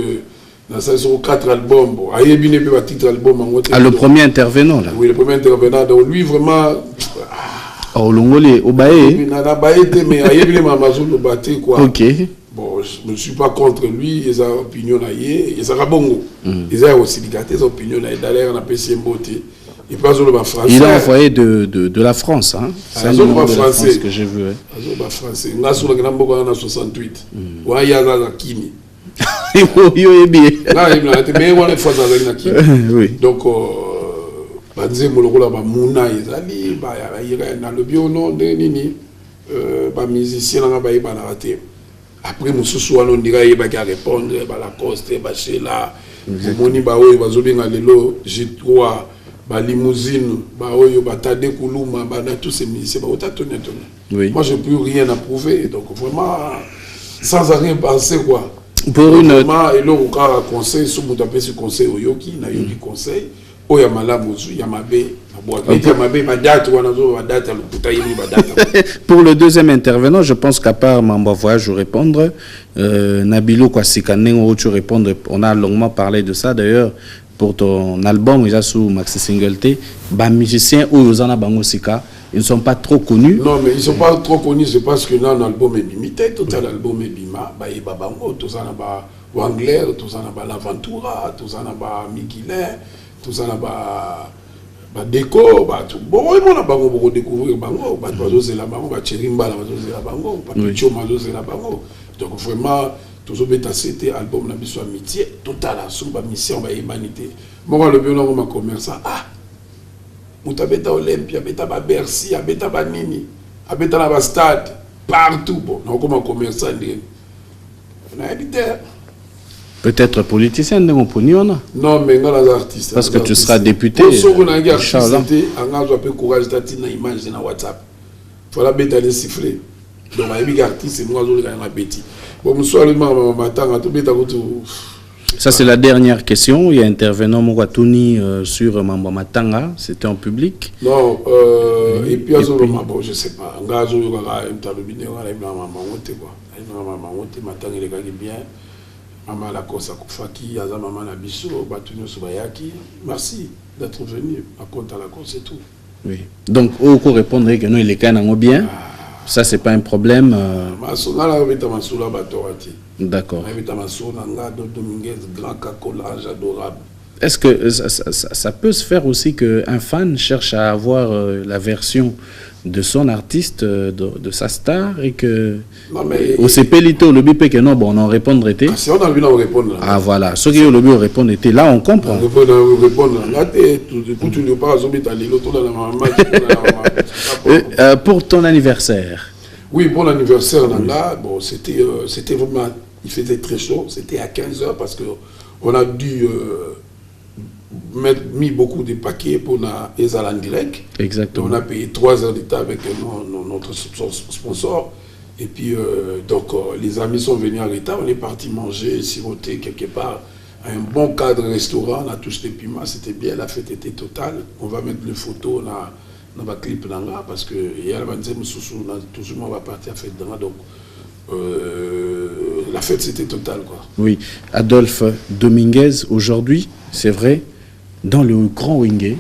dans ça sont 4 albums bon a bien ne pas titre album le premier intervenant là oui le premier intervenant donc lui vraiment oh longolé obaé na baé mais a bien maman zo le batté quoi OK. Bon, je ne suis pas contre lui, il a opinion naïe, il a bongo. Il a aussi des opinions naïe. D'ailleurs, on a passé un beauté. Il passe au français. Il a envoyé de la France, hein. C'est un numéro de la France que j'ai vu. Il a français. On a sur le grand bogo en 68. Ouais, il y a la Kimi. Il est bien. Là, il a été mais on est face avec la Kimi. Oui. Donc, banze molokola ba muna ezali ba ya na le bio non de nini ba musicien na ba ba na raté. Après mususu wana ndira yeba ka répondre ba la coste ba chela moni ba oyo bazobenga lelo J3 ba limousine ba oyo ba tade kuluma ba na tous ces musiciens ba otatone tone. Oui. Moi j'ai plus rien à prouver donc vraiment sans rien penser quoi. Pour une vraiment et le cas conseil sur mon tapé ce conseil oyoki na yoki conseil oya malamu ya mabe. Pour le deuxième intervenant, je pense qu'à part Mamba Voyage répondre, Nabilo Kwasikaneng ou tu répondre, on a longuement parlé de ça d'ailleurs pour ton album, ils ont sous Maxi Singleté, bah musiciens ou Yozana Bangosika, ils ne sont pas trop connus. Non, mais ils ne sont pas trop connus, c'est parce que là, l'album est limité, tout l'album est bima, bah il Babango, tout ça n'a pas Wangler, tout ça n'a pas l'Aventura, tout ça n'a pas Mikilin, tout ça n'a pas déco bah tout bon on a pas beaucoup découvrir bango bah bazo c'est la bango bah chirimba la bazo c'est la bango bah picho bazo c'est la bango donc vraiment toujours beta c'était album na biso amitié total sur ba mission ba humanité moi le bien on ma commerçant ah mutabeta Olympia beta ba Bercy beta ba nini beta na ba stade partout bon on comme commerçant on a habité. Peut-être politicien de mon pognon. Non, mais non, les artistes. Parce que tu seras député. Inchallah. On a courage d'atteindre l'image de WhatsApp. Il faut la bête aller siffler. Donc, les artistes, c'est moi qui ai bêti. Bon, ça, c'est la dernière question. Il y a intervenant Mwatouni sur Mamba Matanga. C'était en public. Non, et puis, bon, je ne sais pas. On a bien. Maman la kosa kufaki, aza maman la biso, batunyo subayaki. Merci d'être venu à compte à la cause et tout. Oui. Donc, au cours répondre que nous, il est quand même bien. Ça, c'est pas un problème. D'accord. Est-ce que ça peut se faire aussi qu'un fan cherche à avoir la version de son artiste, de sa star, et que au CPLito le but que non bon on répondre était si on a envie de répondre ah voilà ce qui le but répondre était là on comprend pour ton anniversaire. Oui, pour l'anniversaire là bon c'était vraiment il faisait très chaud, c'était à 15h parce que on a dû mis beaucoup de paquets pour les en direct. Exactement. On a payé 3 heures d'état avec notre sponsor. Et puis, donc, les amis sont venus en retard. On est parti manger, siroter quelque part à un bon cadre restaurant. On a tous les piments, c'était bien. La fête était totale. On va mettre les photos dans le clip là parce que hier, on va partir à fête là. Donc, la fête c'était total quoi. Oui, Adolphe Dominguez, aujourd'hui, c'est vrai, dans le Grand Wingé,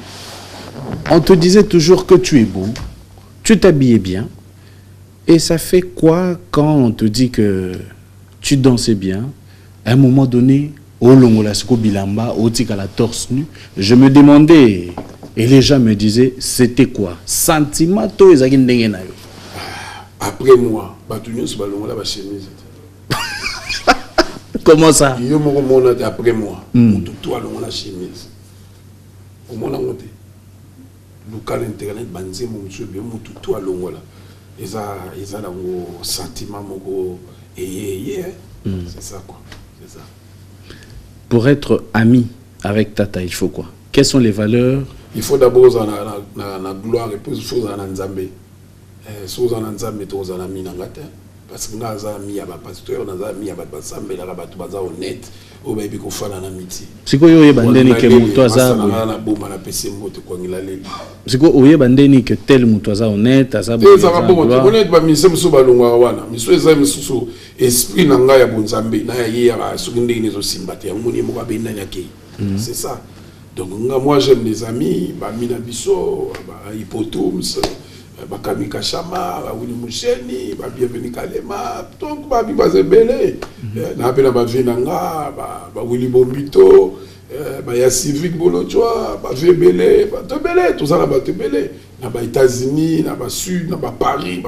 on te disait toujours que tu es beau, tu t'habillais bien, Et ça fait quoi quand on te dit que tu dansais bien, à un moment donné, au Longola Siko Bilamba, au Tika la torse nu, je me demandais, et les gens me disaient, c'était quoi? Sentiment, to ezaki ndenge na yo. Après moi, Batunyo sur Balongola ba chemise. Comment ça? Yo mo mona après moi, tout à la chemise. Au mona monté. Local internet banze mo monsieur bien mo tout à Longola. Eza la sentiment moko c'est ça quoi. C'est ça. Pour être ami avec Tata, il faut quoi? Quelles sont les valeurs? Il faut d'abord la gloire et puis il faut la nzambe. Si vous en avez tous en ami parce que nous avons mis à pasteur, nous avons mis à passambe, nous avons honnête, au baby qu'on fait en amitié. C'est quoi yo bandeni que mutoza? C'est quoi yo bandeni que tel mutoza honnête, asa bon. Ça va bon. Honnête ba mise muso balongwa wana. Miso eza muso esprit nanga ya bonzambe na ya sukinde nezo simbate. Ngoni mo ba benda nyake. C'est ça. Donc moi j'aime les amis, ba mina biso, ba hypotums. Bakamika Chama, Wini Moucheni, Bienvenue Kalema, donc Babi Bazebele, Napena Bavinanga, Willy Bombito, Baya Civic Bolochoa, Bavebele, Batebele, tout ça là-bas Tebele, Naba États-Unis, Naba Sud, Naba Paris,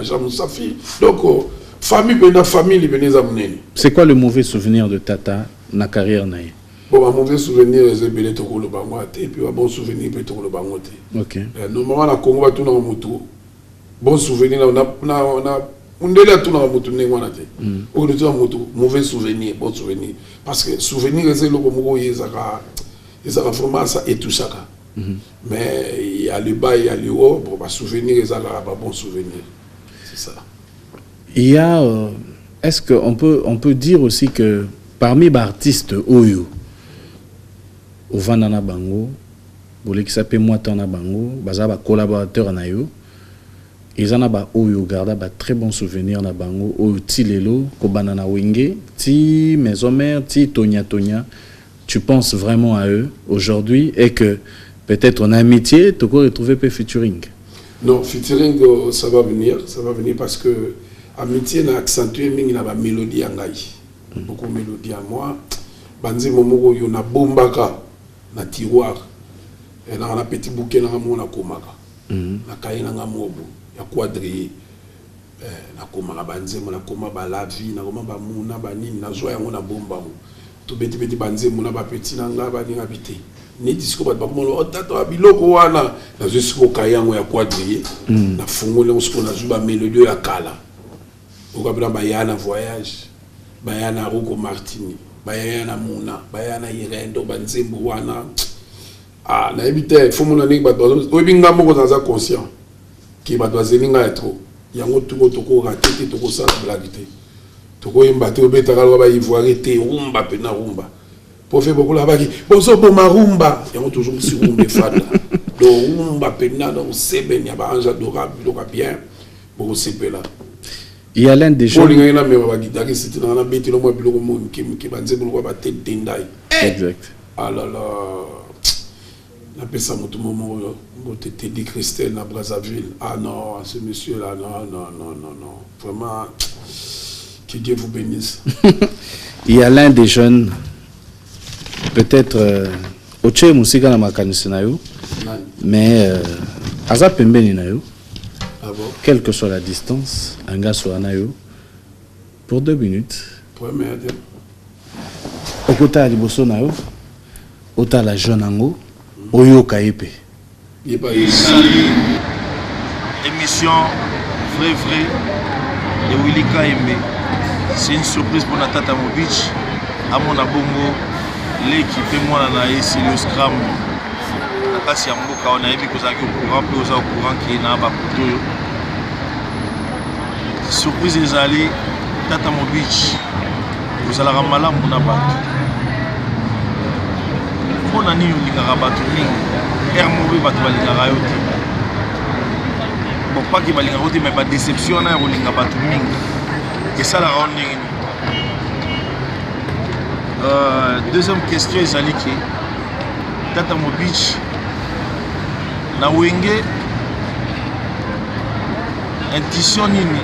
Jamou Safi. Donc, famille, les Benezamounen. C'est quoi le mauvais souvenir de Tata, na carrière naïe? Bon, un mauvais souvenir, c'est belé toko le bangote, et puis un bon souvenir, peut toko le bangote. Ok. Normalement, la Congo va tout dans le moto. Bon souvenir, on a délai tout dans le moto, on a dit. On a dit moto, mauvais souvenir, bon souvenir. Parce que souvenir, c'est le Congo, il y a vraiment ça et tout ça. Mais il y a le bas, il y a le haut, bon, souvenir, il y a pas bon souvenir. C'est ça. Il y a, est-ce qu'on peut dire aussi que parmi les artistes Oyo, au Vanana Bango, qui s'appelle Moitana Bango, Bazaba collaborateur na yo, ils en ont Oyo garda ba très bon souvenir na Bango, Oyo ti lelo, ko banana wenge, ti maison mère, ti Tonya. Tu penses vraiment à eux aujourd'hui et que peut-être en amitié, tu peux retrouver peu featuring? Non, featuring ça va venir parce que amitié n'a accentué mais il a la mélodie en gaï. Beaucoup de mélodie à moi. Banzi momoko yo na bombaka na tiroir. Et là on a petit bouquet na mo na komaka. Na kaye na ngamobo ya quadriller. Na komaka banzi mo na koma ba la vie na koma ba muna ba nini na joie yango na bomba mo. To beti banzi mo na ba petit na nga ba ni habité. Ni disco ba mo lo tato biloko wana na jusqu'au kaye yango ya quadriller. Na fungole on se na zuba mélodie ya kala. Okabla ba yana voyage. Bayana Ruko Martini, Bayana Muna, Bayana Irendo, Banzimbo Wana. Ah, na ebite, faut mon anik badwa. Obinga moko dans conscient. Qui badwa zelinga etro. Yango tuko toko raté toko sala blagité. Toko imbate obeta kalwa ba ivoire te rumba pena rumba. Pour faire beaucoup là-bas qui bonso pour ma rumba. Yango toujours si rumba fada. Do rumba pena donc c'est ben ya ba anja adorable, donc bien. Pour c'est là. Il y a l'un des gens. Exact. Ah là là. La personne tout moment dit Christelle à Brazzaville. Ah non, ce monsieur là, non. Vraiment, que Dieu vous bénisse. Il y a l'un des jeunes, peut-être Oche Musika na makanisinayo, mais Aza Pembeni nayo. Quelle que soit la distance, un gars soit anayo pour 2 minutes. Okota liboso nayo, ota la jeune ango, oyo kaepe. Émission vrai de Willy Kaembe. C'est une surprise pour Natata Mobich. À mon abongo, l'équipe moi na ici le scram. Nakasi amboka on a ébi ko zaki au courant qui na ba poto. Surprise ezali Tata Mobich vous allez ramala mona bato mona ni olingaka bato mingi air mauvais bato balingaka yo te bon pas ki balingaka yo te mais ba déception na olinga bato mingi esalaka o ndenge deuxième question ezali ki Tata Mobich na wenge intuition nini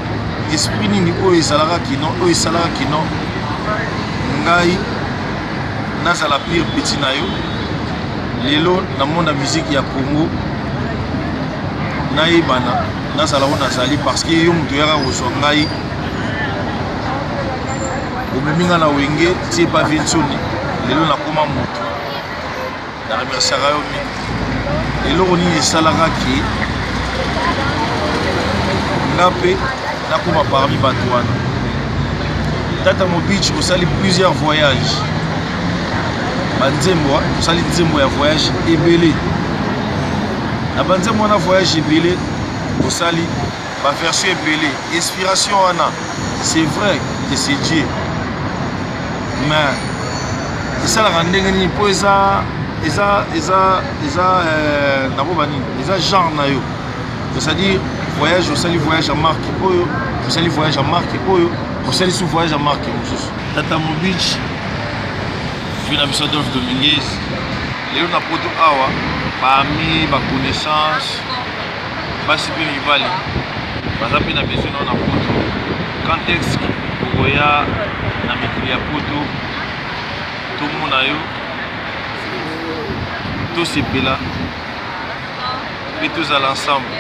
esprit nini oyo ezalaka kino oyo esalaka kino ngai nazala pire petit na yo lelo na monde ya musique ya Congo nayebana nazala oyo nazali parce que yo moto yaka kozwa ngai omeminga na wenge tie pa vinsoni lelo nakoma moto na remerciaka yo mingi eloko nini esalaka ki nga mpe nakoma parmi bato wana Tata Mobich osali plusieurs voyages banzembo osali nzembo ya voyage ebele na banzembo wana voyage ebele osali baversion ebele inspiration wana c'est vrai que c'est Dieu mais esalaka ndenge nini mpo eza nakoba nini eza genre na yo c'est-à-dire voyage osali voyage à marque oyo osali voyage à marque oyo osali sous voyage à marque mosusu Tata Mobich vi na biso Adolphe Dominguez lelo na poto awa baami baconnaissance basi mpe mibali baza mpe na besoin nao na poto contexte okoya na mikili ya poto tomona yo tosepela mpe tozala ensemble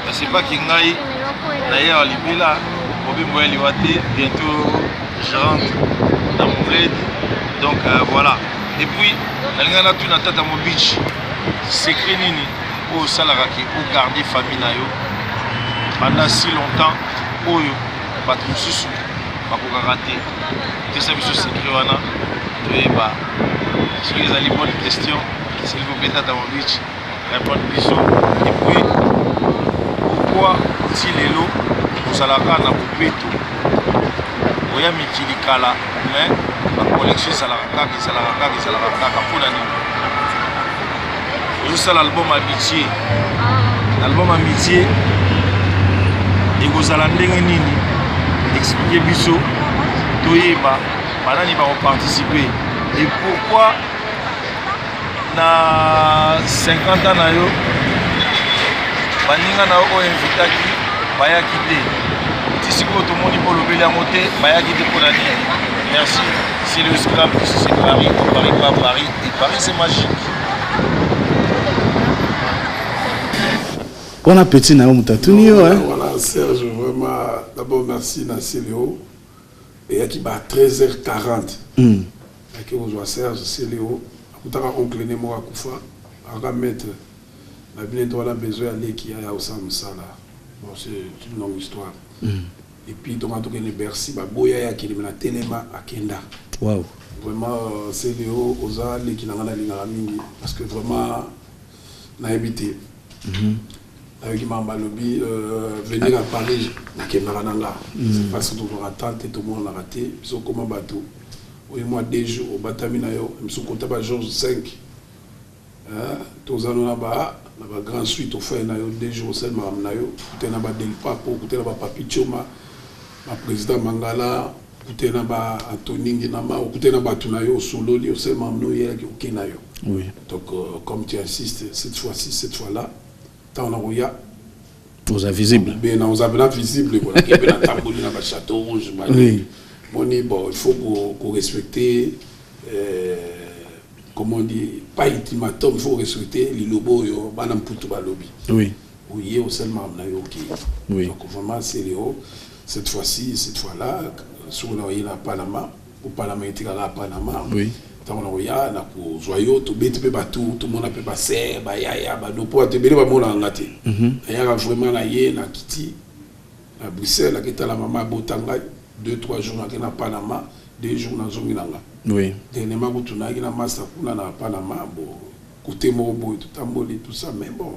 kasi paki ngai naye ya libela mobembo ya liwa te bientôt je rentre dans mon bled donc voilà et puis nalinga na tuna Tata Mobich secret nini oyo osalaka ke ogarde famille na yo pendant si longtemps oyo bato mosusu bakokaka te tesa biso secret wana toyeba soki ezali bonne question s'il vous plaît Tata Mobich répondre biso et puis pourquoi ti lelo ozalaka na bopeto oya mikili kala mais bacollection ezalaka kaka mpona nini ozosala album amitié ekozala ndenge nini expliquer biso toyeba banani bakoparticiper et pourquoi na 50 ans na yo baninga na yo oyo invitaki bayaki te tisikoyo tomoni mpo olobeli yango te bayaki te mpona nini merci c'est le scram c'est Paris Paris pas Paris et Paris c'est magique. Bon appétit na mutatuni yo hein. Voilà Serge vraiment d'abord merci na Céléo et yaki ba 13h40 yaki ozwa Serge Céléo akutaka oncle ne mo akufa aka mettre la bien toi la besoin aller qui a au Samsala. Bon c'est une longue histoire. Et puis donc en tout cas les Bercy ba boya ya ki na telema akenda. Wow. Vraiment Céléo oza les qui na linga mingi parce que vraiment na habité. Avec Mamba Lobby, venir à Paris, c'est parce que tout le monde attend, tout le monde a raté. Ils sont comme un bateau. Au mois de jours, au Bataminayo, ils sont comptés par Georges 5. Tous les ans, là-bas, la grande suite, au fait, des jours seulement, tout est là-bas, Del Papo, tout est là-bas, Papi Choma, le président Mangala, tout est là-bas, Anthony Nguinama, tout est là-bas, Tunayo, Solo, au seulement, nous, il y a Kenayo. Oui. Donc, comme tu insistes, cette fois-ci, cette fois-là, vous avez visible. Vous avez visible. Château rouge. Oui. Bon, il faut qu'on respecte, comment on dit, pas ultimatum, il faut respecter les lobos, madame Poutou Balobi. Oui. Oui, au seulement, oui. Donc vraiment, c'est Léo. Cette fois-ci, cette fois-là, sur le Panama, au Panama, il y a Panama. Oui. Tant on a na ko joyau to bete pe batou tout le monde peut passer ba ya ba no po te bele ba mona ngati ya vraiment na ye na kiti à Bruxelles qui était la maman botanga 2-3 jours na Panama 2 jours na zongilanga oui dernièrement ko na na master kuna na Panama bon côté mobo tout tamboli tout ça mais bon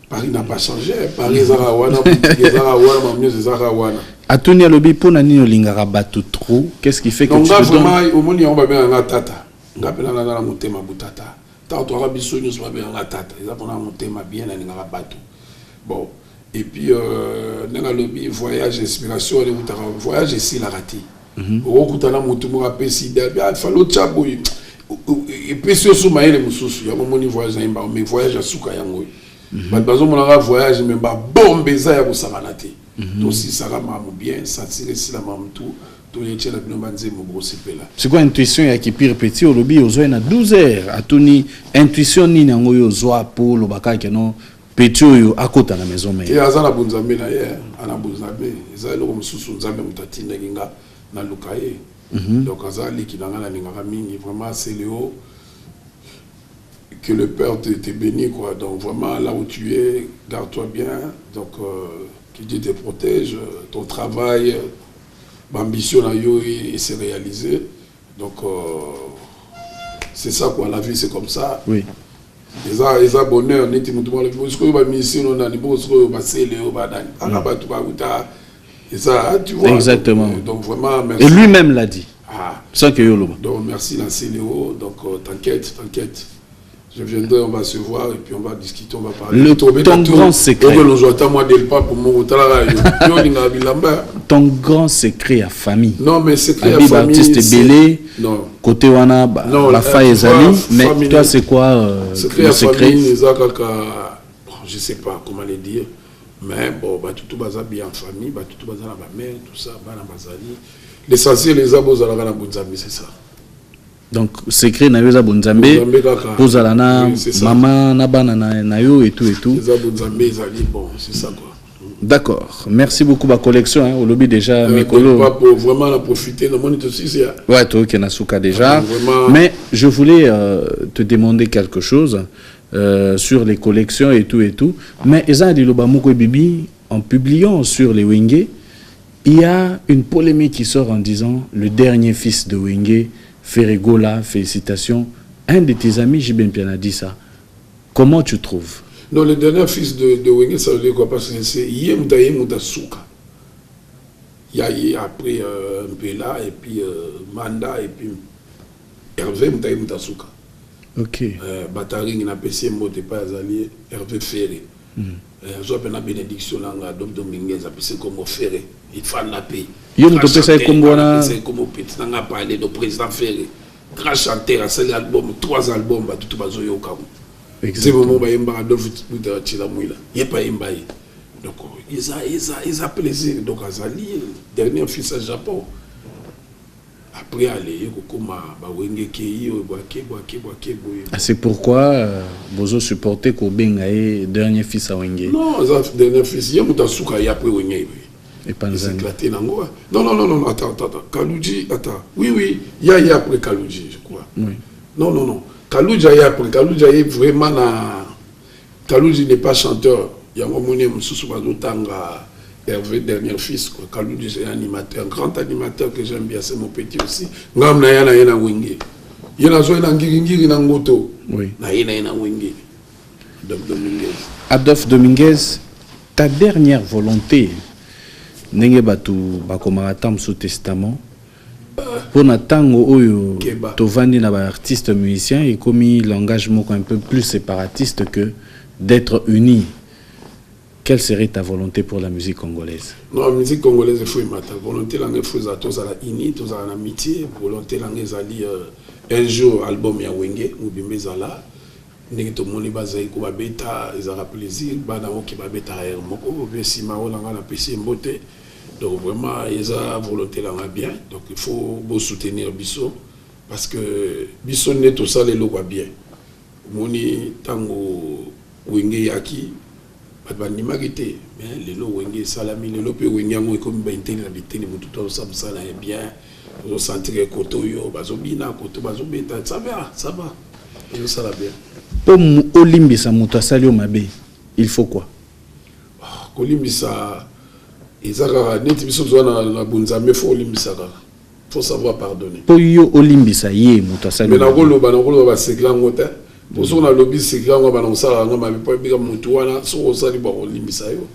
Paris n'a pas changé Paris zara wana zara wana mieux zara wana Atoni alobi pona nini olingaka bato trop qu'est-ce qui fait que tu te donnes au moni on va bien na tata ngapela na na motema butata ta to rabiso nyos ba bien na tata eza pona motema bien na ngaka bato bon et puis nanga lobi voyage inspiration le utara voyage ici la rati okutana mutu mo apesi bien falo tchabo et puis sur maile mususu ya moni voyage imba mais voyage asuka yango bazo monanga voyage mais ba bombe za ya kosangana te to si ça va bien ça tire si la mam tout to les tchela bino banze mo gros sepela. C'est quoi intuition ya ki pire petit au lobby ozo na 12 heures atuni intuition ni nango yo zoa pour lo bakake non petit yo akota na maison mais. Et azana bunzambe na ye ana bunzambe za lo mususu nzambe mutatinda kinga na lukaye. Donc azali kinanga na ngaka mingi vraiment c'est Léo. Que le Père te bénisse, quoi. Donc vraiment, là où tu es, garde-toi bien. Donc, que Dieu te protège. Ton travail, l'ambition, il s'est réalisé. Donc, c'est ça, quoi. La vie, c'est comme ça. Oui. Ils ont bonheur. Exactement. Donc, vraiment, merci. Et lui-même l'a dit. Ah. Sans que Yolo. Donc, merci, la Léo. Donc, t'inquiète. Je viendrai, on va se voir et puis on va discuter, on va parler. Ton grand secret. Ton grand secret à famille. Non, mais secret à famille. Baptiste Belé, non. Côté Wana, la faille Ezali. Mais toi, c'est quoi secret à famille, je ne sais pas comment le dire. Mais bon, tout baza bien en famille, tout baza la mère, tout ça, bana bazali. L'essentiel, les abos à la Bunzambi, c'est ça. Donc secret na yoza bonzambe pozala na maman na bana na yo et tout bon c'est ça quoi. D'accord, merci beaucoup ba collection hein au lobby déjà Mikolo pas pour vraiment la profiter dans mon aussi c'est ouais toi qui na souka déjà mais je voulais te demander quelque chose sur les collections et tout mais eza di loba moko bibi en publiant sur les Wenge il y a une polémique qui sort en disant le dernier fils de Wenge Ferregola, félicitations. Un de tes amis, Jibem Pian, a dit ça. Comment tu trouves? Non, le dernier fils de Wenge, ça veut dire quoi? Parce que c'est Yemouta Souka. Il y a après Mpela, et puis Manda, et puis Hervé Mouta Souka. Ok. Batari, il n'a pas essayé de pas allié Hervé Ferré. Je vais faire bénédiction à Dom Dominguez, c'est comme Ferré. Il faut la paix. Il y a comme petit, on a parlé de président Ferré. Grand chanteur, c'est l'album, 3 albums, tout le monde c'est le moment où il y a Adolphe Chilamouila. Il n'y a pas Mbaye. Donc, ils ont plaisir. Donc, Azali, dernier fils à Japon. Après, aller, c'est pourquoi Bozo supportait Kobengae, dernier fils à Wenge. Non, dernier fils, il y a Moutasuka, il y a après Wenge. Et Panzani. Non, attends. Kalouji, attends. Oui, il y a après Kalouji, je crois. Oui. Non. Kalouji, il y a après. Kalouji, il y a vraiment. Kalouji n'est pas chanteur. Il y a un moment où Tanga. Hervé, dernier fils, quoi. Kalouji, c'est un animateur, un grand animateur que j'aime bien, c'est mon petit aussi. Ngam na yana Wenge. Yana zo yana ngiri na ngoto. Oui. Na yana Wenge. Adolphe Dominguez, ta dernière volonté, nenge batu bakomaka tam sous testament, pour na tango oyo tovandi na ba artiste musicien et commis l'engagement un peu plus séparatiste que d'être unis. Quelle serait ta volonté pour la musique congolaise? Non, la musique congolaise, il faut y mettre. Volonté, il faut y uni, il faut y amitié. Volonté, il faut y un jour, album ya Wenge, ou bien Zala. N'est-ce pas, mon ibazai, ko babeta, ils aura plaisir. Bana oki babeta air, moko, bien si ma olanga na PC mbote. Donc vraiment, ils ont volonté là bien. Donc il faut soutenir Bisso, parce que Bisso n'est tout ça les lois bien. Moni tango Wenge yaki. Mais les lots Wenge salami, les lots Wenge ont comme bintene la bitene, mais tout ça est bien. Vous sentez que Kotoyo, Bazobina, Koto Bazobeta, ça va. Et ça va bien. Pour Olimbisa Moutasalio Mabe, il faut quoi? Olimbisa, Izaka, Netibiso Zona, la Bunzame, faut Olimbisa. Faut savoir pardonner. Pour yo Olimbisa, yé Moutasalio. Mais la Rolo va se glangoter. Pour ça, on a lobby, c'est grand, on va lancer la langue, mais pas bien Moutouana, sur au sali, bon, Olimbisayo.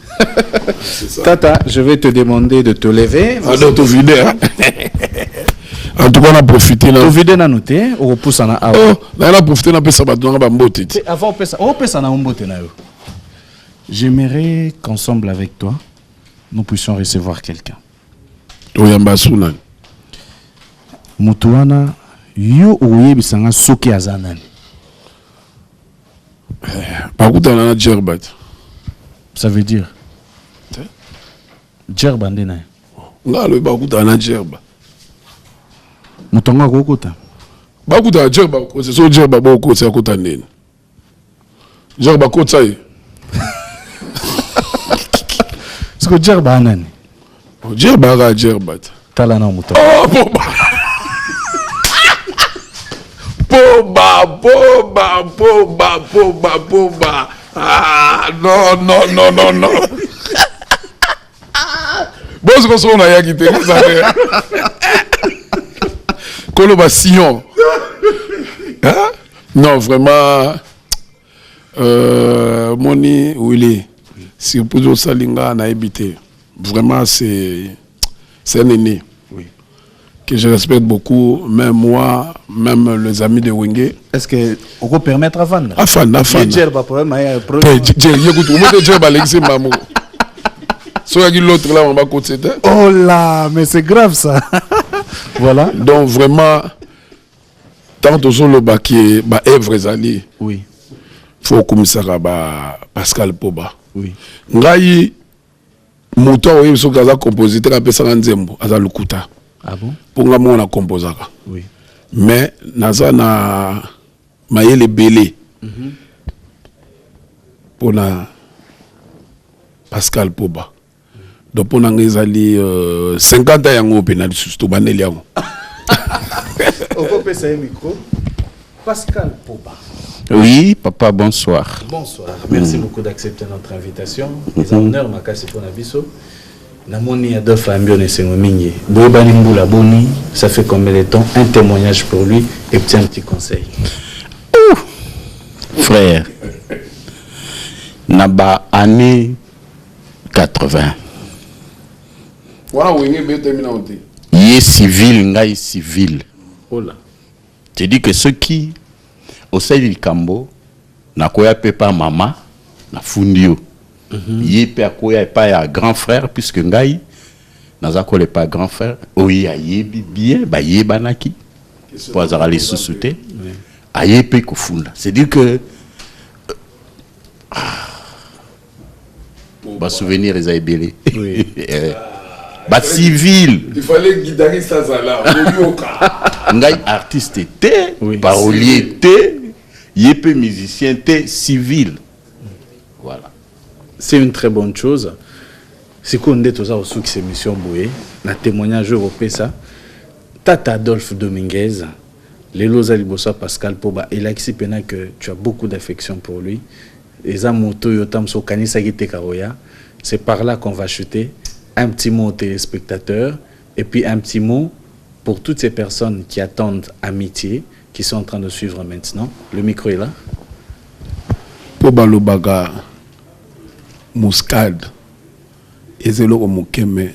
C'est ça. Tata, je vais te demander de te lever. Ah, non, tu vides, hein. En tout cas, on a profité. Tu vides, on a noté, on repousse en a. Oh, là, on a profité, on a fait ça, on a mboté. Avant, on peut ça, on a mboté. J'aimerais qu'ensemble avec toi, nous puissions recevoir quelqu'un. Oyambasuna. Moutouana, yo ouye bisanga soki azanani. bakutana na Djerba. Ça veut dire Djerba ndena. Ngalo bakutana na Djerba. Mutonga kokota. Bakutana Djerba ko c'est so Djerba boko c'est akota nene. Djerba kota yi. Est-ce que Djerba nani? Djerba ga Djerba. Tala na mutonga. Oh boba. Boba. Ah, non. Bon, c'est qu'on a yaki te. Koloba Sion. Hein? Non, vraiment. Moni, Willy. Si vous pouvez salinga na habité. Vraiment, c'est un aîné. Oui. Que je respecte beaucoup, même moi, même les amis de Wenge. Est-ce que on peut permettre à vendre? À fan. Djerba problème, écoute, vous mettez Djerba l'exemple, maman. Soit l'autre là, on va côté. Oh là, mais c'est grave ça. Voilà. Donc vraiment, tant que le bas qui est Evre Zali. Oui. Faut commissaire Pascal Poba. Oui. Ngai moto oyo so kaza compositeur apesa nzembo aza lukuta. Ah bon? Pour nga mona composaka. Oui. Mais naza na mayele belé. Pour na Pascal Poba. Donc pour ngezali 50 ans yango pena susto baneli yango. On peut passer un micro. Pascal Poba. Oui, papa, bonsoir. Bonsoir. Merci beaucoup d'accepter notre invitation. Les honneurs, Makasi Ponabiso. Namoni Adolphe Ambion et Sengomingi. Boebani Mboula Boni, ça fait combien de temps? Un témoignage pour lui et puis un petit conseil. Frère, Naba année 80. Yé civil, ngai civil. Oh là. Tu dis que ceux qui au sein du Cambo, na koya pepa mama, na fundio. Yé pe akoya pas ya grand frère puisque ngai naza kole pas grand frère. Oui, aye bien, ba yé banaki. Pour azara les sous-soutés. Aye pe kofunda. C'est dire que ba souvenir les aibélé. Oui. Ba civil. Il fallait guider ça là. Ngai artiste était, oui, parolier était, yépé musicien était, civil. Voilà. C'est une très bonne chose. C'est qu'on est tous au succès mission Boué, na témoignage européen ça. Tata Adolphe Dominguez, Lelo Zalibosa Pascal Poba, il a expliqué que tu as beaucoup d'affection pour lui. Et ça moto yotam so kanisa gite karoya. C'est par là qu'on va acheter un petit mot aux téléspectateurs et puis un petit mot pour toutes ces personnes qui attendent amitié, qui sont en train de suivre maintenant. Le micro est là. Poba Lobaga Muscade ezelo ko mukeme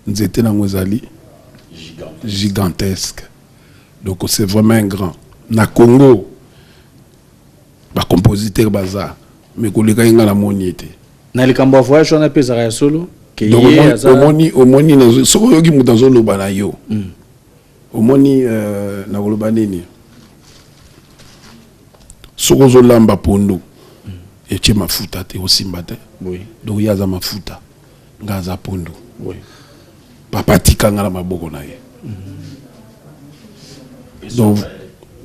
nzete na ngozali gigantesque. Donc c'est vraiment un grand. Na Congo ba compositeur baza mais ko leka nga la moniete. Na likambo voyage on appelle ça solo que omoni na soko yogi mutanzo loba na yo. Omoni na koloba nini soko zo lamba pondo eche mafuta te osimba te. Oui. Donc yaza mafuta ngaza pondo. Oui. Papa tika ngala maboko na ye. Donc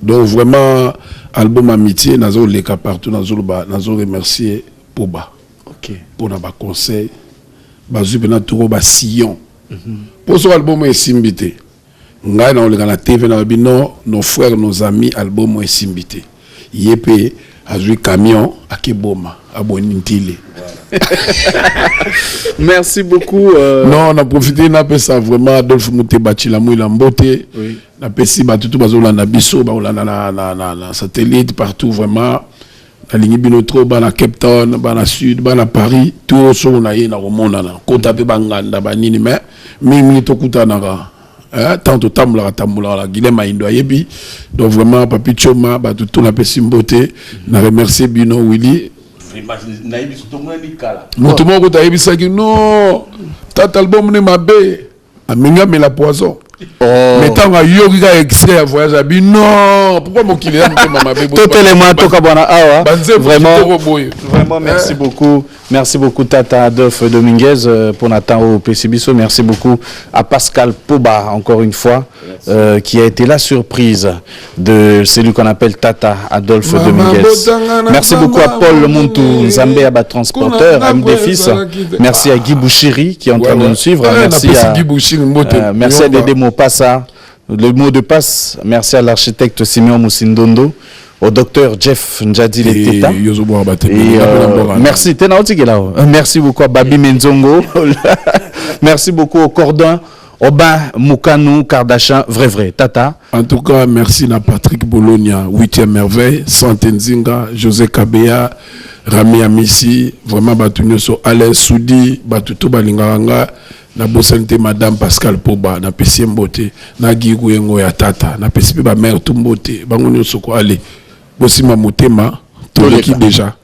vraiment album amitié nazo leka partout nazo remercier Poba. OK. Pour na ba conseil bazu pena turo ba sillon. Pour ce album est simbité. Ngai na oleka na TV na bino nos frères nos amis album est simbité. Yépé azui camion akeboma abonintile. Merci beaucoup. Non, on a profité na pesa vraiment Adolphe Mutebachila Mouila Mbote. Oui. Na pesi batutu bazola na biso ba na satellite partout vraiment. Na ligne bino trop ba na Cape Town, ba na Sud, ba na Paris, tout so na ye na romona na. Kota pe banganda ba nini mais mimi to kutana ka. Tant tamula la Guilhem Indo yebi. Donc vraiment papi Choma batutu na pesi Mbote. Na remercier Bino Willy. Mutumo ko ta yebisa ki non. Tat album ne mabe. Aminga me la poison. Mais tant que yo qui a extrait à voyage à non, pourquoi mon client m'a fait tout élément to kabana awa. Vraiment merci beaucoup. Merci beaucoup Tata Adolphe Dominguez pour Nathan au PCBiso. Merci beaucoup à Pascal Poba encore une fois qui a été la surprise de celui qu'on appelle Tata Adolphe Dominguez. Merci beaucoup à Paul Montou Zambé Abba transporteur MD Fils. Merci à Guy Bouchiri qui est en train de nous suivre. Merci à Dédé Mopassa. Le mot de passe, merci à l'architecte Simeon Moussindondo, au docteur Jeff Njadi Leteta. Merci, merci beaucoup à Babi Menzongo. Merci beaucoup au Cordon, Oba Moukanu, Kardashian, vrai, Tata. En tout cas, merci à Patrick Bologna, 8e merveille, Santenzinga, José Kabea, Rami Amissi, vraiment Batunyo so Alain Soudi, Batuto Balinganga. Na bosante madame Pascal Poba na pesi mbote na gigu yengo ya tata na pesi ba mère tumbote bango nyonso ko aller bosima motema toleki déjà.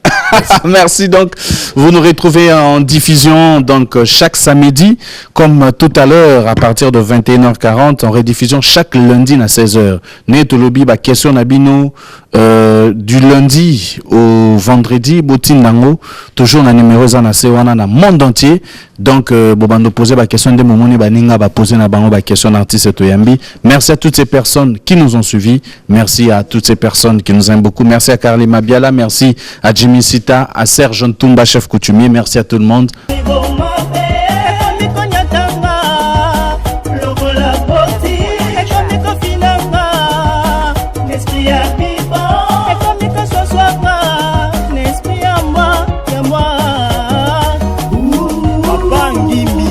Merci. Donc, vous nous retrouvez en diffusion donc chaque samedi, comme tout à l'heure, à partir de 21h40, en rediffusion chaque lundi à 16h. Netolobi, ba question nabino du lundi au vendredi, Botin Nango, toujours na numéro na sewana na monde entier. Donc, bobando poser ba question de momoni ba ninga ba poser na bango ba question artiste Toyambi. Merci à toutes ces personnes qui nous ont suivis. Merci à toutes ces personnes qui nous aiment beaucoup. Merci à Carly Mabiala. Merci à Jimmy Sita, à Serge Ntumba, chef coutumier. Merci à tout le monde. Papa Ngimi,